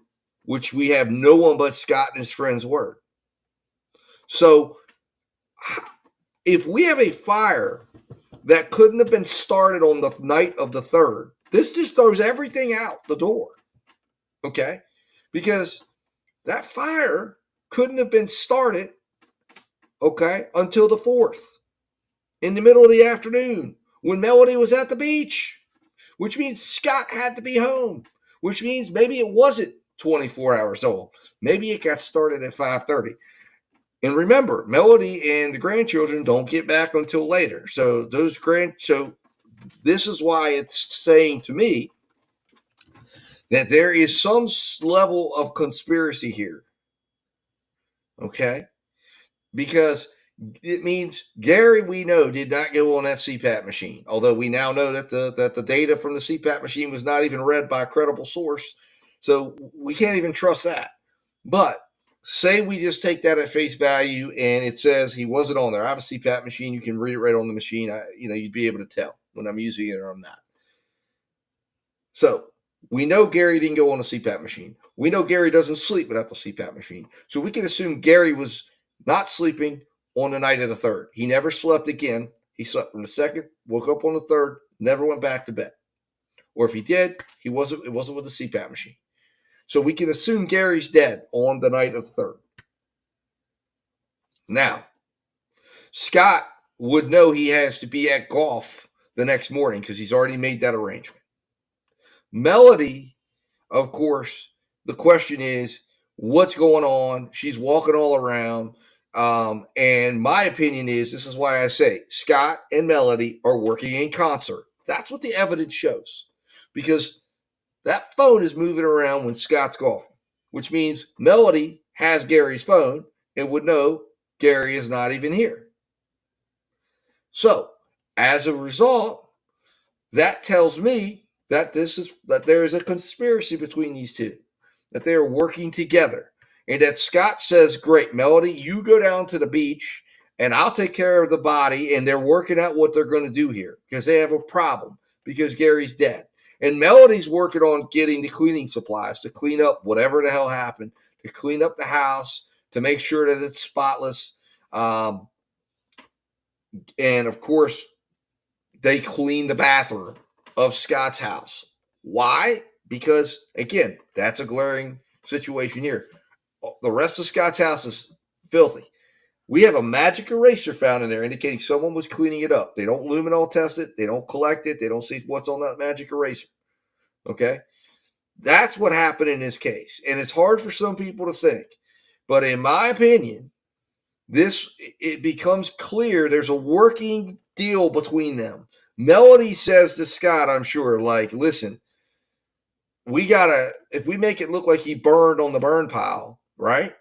which we have no one but Scott and his friend's word. So if we have a fire that couldn't have been started on the night of the 3rd, this just throws everything out the door, okay? Because that fire couldn't have been started, okay, until the 4th, in the middle of the afternoon, when Melody was at the beach, which means Scott had to be home, which means maybe it wasn't 24 hours old. Maybe it got started at 5:30. And remember, Melody and the grandchildren don't get back until later. So this is why it's saying to me that there is some level of conspiracy here. Okay? Because it means Gary, we know, did not go on that CPAP machine. Although we now know that the data from the CPAP machine was not even read by a credible source. So we can't even trust that. But say we just take that at face value and it says he wasn't on there. I have a CPAP machine. You can read it right on the machine. You'd be able to tell when I'm using it or I'm not. So we know Gary didn't go on a CPAP machine. We know Gary doesn't sleep without the CPAP machine. So we can assume Gary was not sleeping on the night of the 3rd. He never slept again. He slept from the second, woke up on the third, never went back to bed. Or if he did, it wasn't with the CPAP machine. So we can assume Gary's dead on the night of the third. Now, Scott would know he has to be at golf the next morning because he's already made that arrangement. Melody, of course, the question is, what's going on? She's walking all around. And my opinion is, this is why I say Scott and Melody are working in concert. That's what the evidence shows. Because that phone is moving around when Scott's golfing, which means Melody has Gary's phone and would know Gary is not even here. So, as a result, that tells me that there is a conspiracy between these two, that they are working together, and that Scott says, "Great, Melody, you go down to the beach, and I'll take care of the body." And they're working out what they're going to do here because they have a problem because Gary's dead, and Melody's working on getting the cleaning supplies to clean up whatever the hell happened, to clean up the house, to make sure that it's spotless. And of course, they clean the bathroom of Scott's house. Why? Because, again, that's a glaring situation here. The rest of Scott's house is filthy. We have a magic eraser found in there indicating someone was cleaning it up. They don't luminol test it. They don't collect it. They don't see what's on that magic eraser. Okay? That's what happened in this case. And it's hard for some people to think. But in my opinion, it becomes clear there's a working deal between them. Melody says to Scott, I'm sure, like, listen, if we make it look like he burned on the burn pile, right?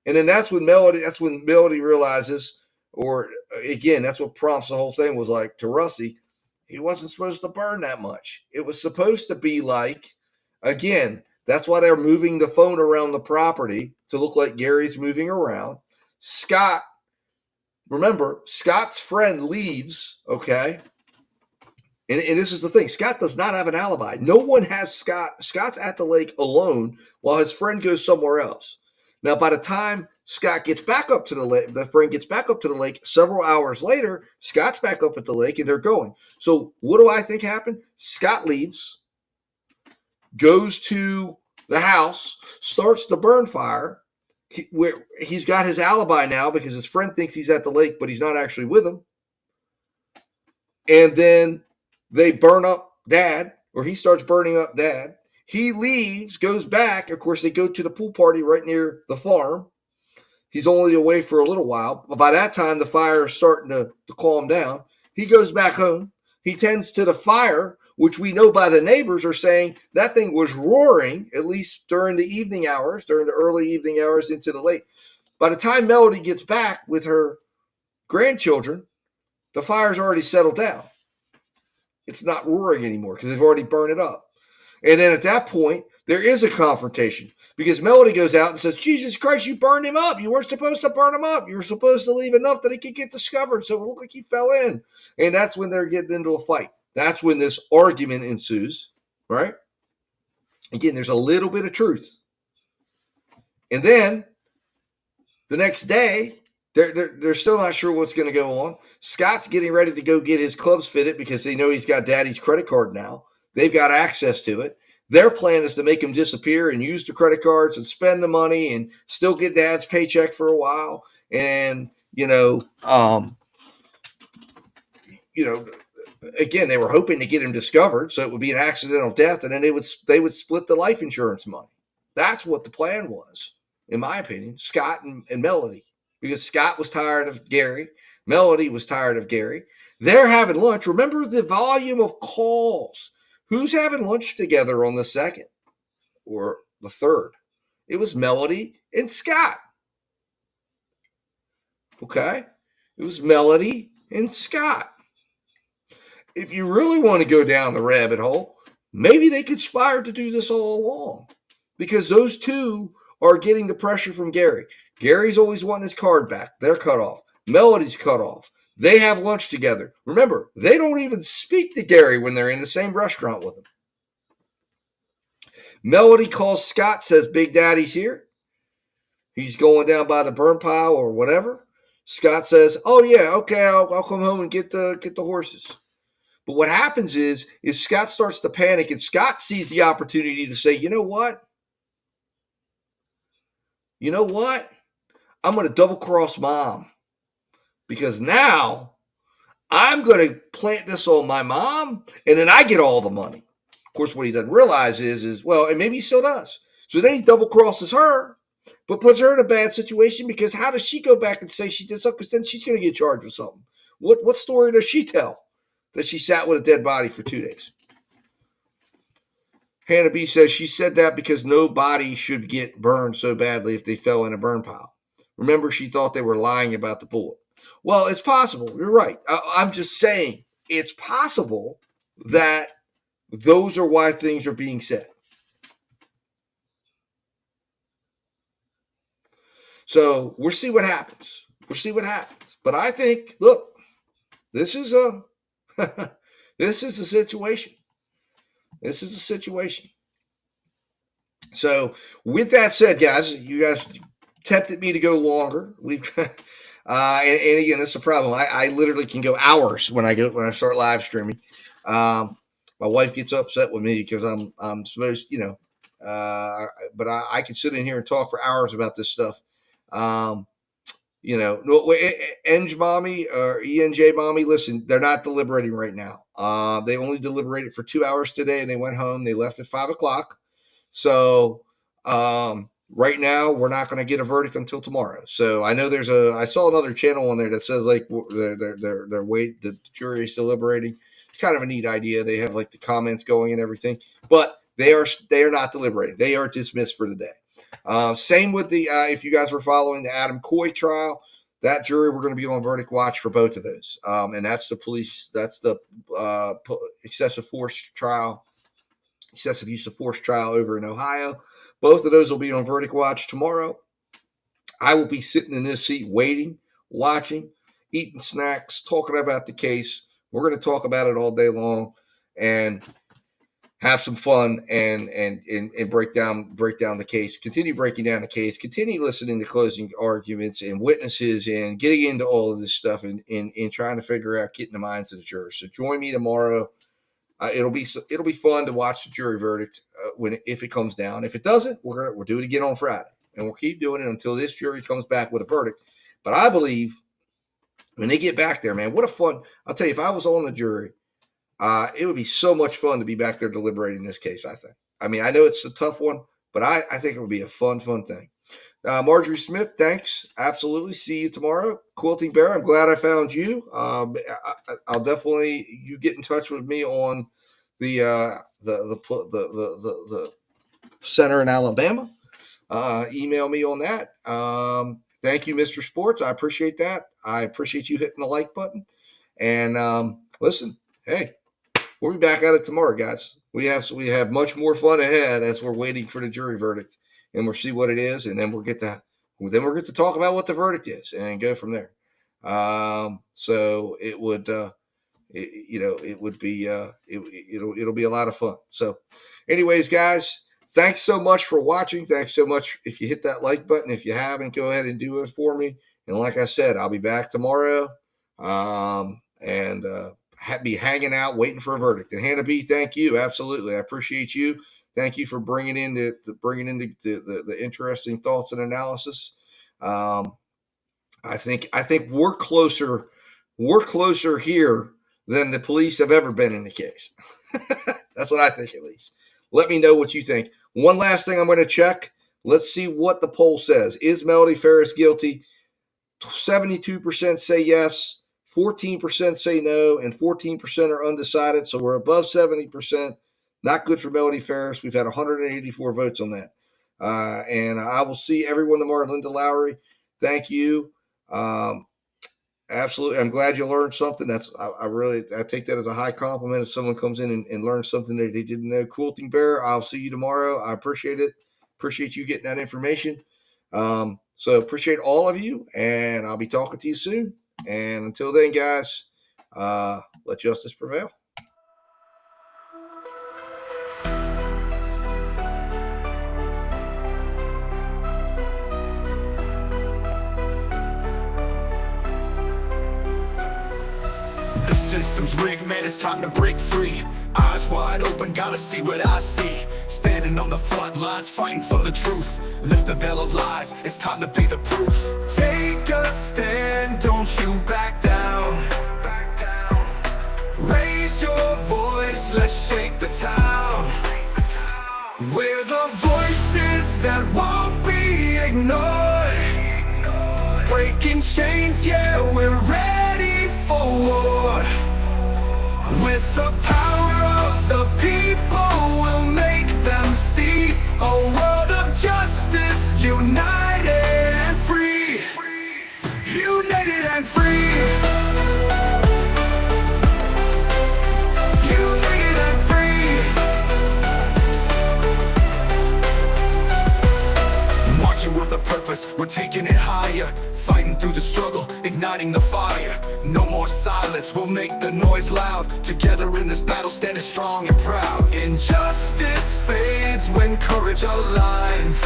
And then that's when Melody realizes, or again, that's what prompts the whole thing, was like, to Rusty, he wasn't supposed to burn that much. It was supposed to be like, again, that's why they're moving the phone around the property to look like Gary's moving around. Scott, remember, Scott's friend leaves, okay? And this is the thing. Scott does not have an alibi. No one has Scott. Scott's at the lake alone while his friend goes somewhere else. Now, by the time Scott gets back up to the lake, the friend gets back up to the lake several hours later, Scott's back up at the lake and they're going. So what do I think happened? Scott leaves, goes to the house, starts the burn fire, where he's got his alibi now because his friend thinks he's at the lake, but he's not actually with him. And then they burn up Dad, or he starts burning up Dad. He leaves, goes back. Of course, they go to the pool party right near the farm. He's only away for a little while. But by that time, the fire is starting to calm down. He goes back home. He tends to the fire, which we know by the neighbors are saying that thing was roaring, at least during the evening hours, during the early evening hours into the late. By the time Melody gets back with her grandchildren, the fire's already settled down. It's not roaring anymore because they've already burned it up. And then at that point, there is a confrontation because Melody goes out and says, Jesus Christ, you burned him up. You weren't supposed to burn him up. You were supposed to leave enough that he could get discovered so it looked like he fell in. And that's when they're getting into a fight. That's when this argument ensues, right? Again, there's a little bit of truth. And then the next day, they're still not sure what's going to go on. Scott's getting ready to go get his clubs fitted because they know he's got Daddy's credit card now. They've got access to it. Their plan is to make him disappear and use the credit cards and spend the money and still get Dad's paycheck for a while. And, again, they were hoping to get him discovered so it would be an accidental death, and then they would split the life insurance money. That's what the plan was, in my opinion, Scott and Melody, because Scott was tired of Gary. Melody was tired of Gary. They're having lunch. Remember the volume of calls. Who's having lunch together on the second or the third? It was Melody and Scott. Okay? It was Melody and Scott. If you really want to go down the rabbit hole, maybe they conspired to do this all along because those two are getting the pressure from Gary. Gary's always wanting his card back. They're cut off. Melody's cut off. They have lunch together. Remember, they don't even speak to Gary when they're in the same restaurant with him. Melody calls Scott, says Big Daddy's here. He's going down by the Burnpile or whatever. Scott says, "Oh yeah, okay, I'll come home and get the horses." But what happens is Scott starts to panic, and Scott sees the opportunity to say, "You know what? You know what? I'm going to double cross mom because now I'm going to plant this on my mom, and then I get all the money." Of course, what he doesn't realize is well, and maybe he still does. So then he double crosses her, but puts her in a bad situation because how does she go back and say she did something? Because then she's going to get charged with something. What story does she tell that she sat with a dead body for 2 days? Hannah B says she said that because no body should get burned so badly if they fell in a burn pile. Remember, she thought they were lying about the bullet. Well, it's possible. You're right. I'm just saying it's possible that those are why things are being said. So we'll see what happens. We'll see what happens. But I think, look, this is a this is a situation. This is a situation. So with that said, guys, you guys tempted me to go longer. We've and again, that's the problem. I literally can go hours when I start live streaming. My wife gets upset with me because I'm supposed, but I can sit in here and talk for hours about this stuff. Eng mommy or ENJ mommy, listen, they're not deliberating right now. They only deliberated for 2 hours today, and they went home. They left at 5:00. So right now, we're not going to get a verdict until tomorrow. So I know I saw another channel on there that says like they're wait, the jury is deliberating. It's kind of a neat idea. They have like the comments going and everything, but they are not deliberating. They are dismissed for the day. Same with the if you guys were following the Adam Coy trial, that jury, we're going to be on verdict watch for both of those. And that's the police. That's the excessive use of force trial over in Ohio. Both of those will be on verdict watch tomorrow. I will be sitting in this seat waiting, watching, eating snacks, talking about the case. We're going to talk about it all day long and have some fun and break down the case. Continue breaking down the case. Continue listening to closing arguments and witnesses and getting into all of this stuff and trying to figure out getting the minds of the jurors. So join me tomorrow. It'll be fun to watch the jury verdict if it comes down. If it doesn't, we'll do it again on Friday, and we'll keep doing it until this jury comes back with a verdict. But I believe when they get back there, man, what a fun! I'll tell you, if I was on the jury, it would be so much fun to be back there deliberating this case. I think. I mean, I know it's a tough one, but I think it would be a fun thing. Marjorie Smith, thanks. Absolutely. See you tomorrow. Quilting Bear, I'm glad I found you. I'll definitely you get in touch with me on the center in Alabama. Email me on that. Thank you, Mr. Sports. I appreciate that. I appreciate you hitting the like button. And listen, hey, we'll be back at it tomorrow, guys. We have much more fun ahead as we're waiting for the jury verdict. And we'll see what it is, and then we'll get to talk about what the verdict is, and go from there. So it would, it'll be a lot of fun. So, anyways, guys, thanks so much for watching. Thanks so much. If you hit that like button, if you haven't, go ahead and do it for me. And like I said, I'll be back tomorrow, and be hanging out, waiting for a verdict. And Hannah B, thank you. Absolutely, I appreciate you. Thank you for bringing in the interesting thoughts and analysis. I think we're closer here than the police have ever been in the case. That's what I think, at least. Let me know what you think. One last thing I'm going to check. Let's see what the poll says. Is Melody Farris guilty? 72% say yes, 14% say no, and 14% are undecided. So we're above 70%. Not good for Melody Farris. We've had 184 votes on that. And I will see everyone tomorrow. Linda Lowry, thank you. Absolutely. I'm glad you learned something. I take that as a high compliment if someone comes in and learns something that they didn't know. Quilting Bear, I'll see you tomorrow. I appreciate it. Appreciate you getting that information. So appreciate all of you, and I'll be talking to you soon. And until then, guys, let justice prevail. The system's rigged, man, it's time to break free. Eyes wide open, gotta see what I see. Standing on the front lines, fighting for the truth. Lift the veil of lies, it's time to be the proof. Take a stand, don't you back down. Raise your voice, let's shake the town. We're the voices that won't be ignored. Breaking chains, yeah, we're ready for war. With the power of the people, we'll make them see a world of justice, united and free. United and free. United and free. Marching with a purpose, we're taking it higher. Fighting through the struggle, igniting the fire. No more silence, we'll make the noise loud. Together in this battle, standing strong and proud. Injustice fades when courage aligns.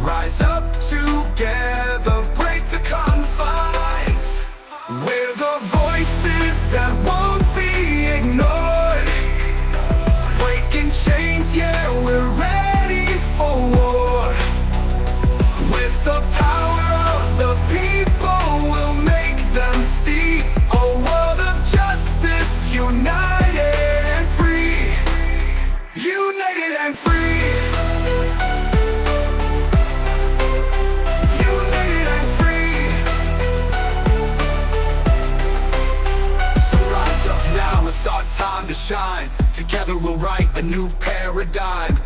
Rise up together, break the confines. We're the voices that won't be ignored. Breaking chains, yeah, we're ready for war. With the power of the people, we'll make them see a world of justice, united and free. United and free. United and free. So rise up now, it's our time to shine. Together we'll write a new paradigm.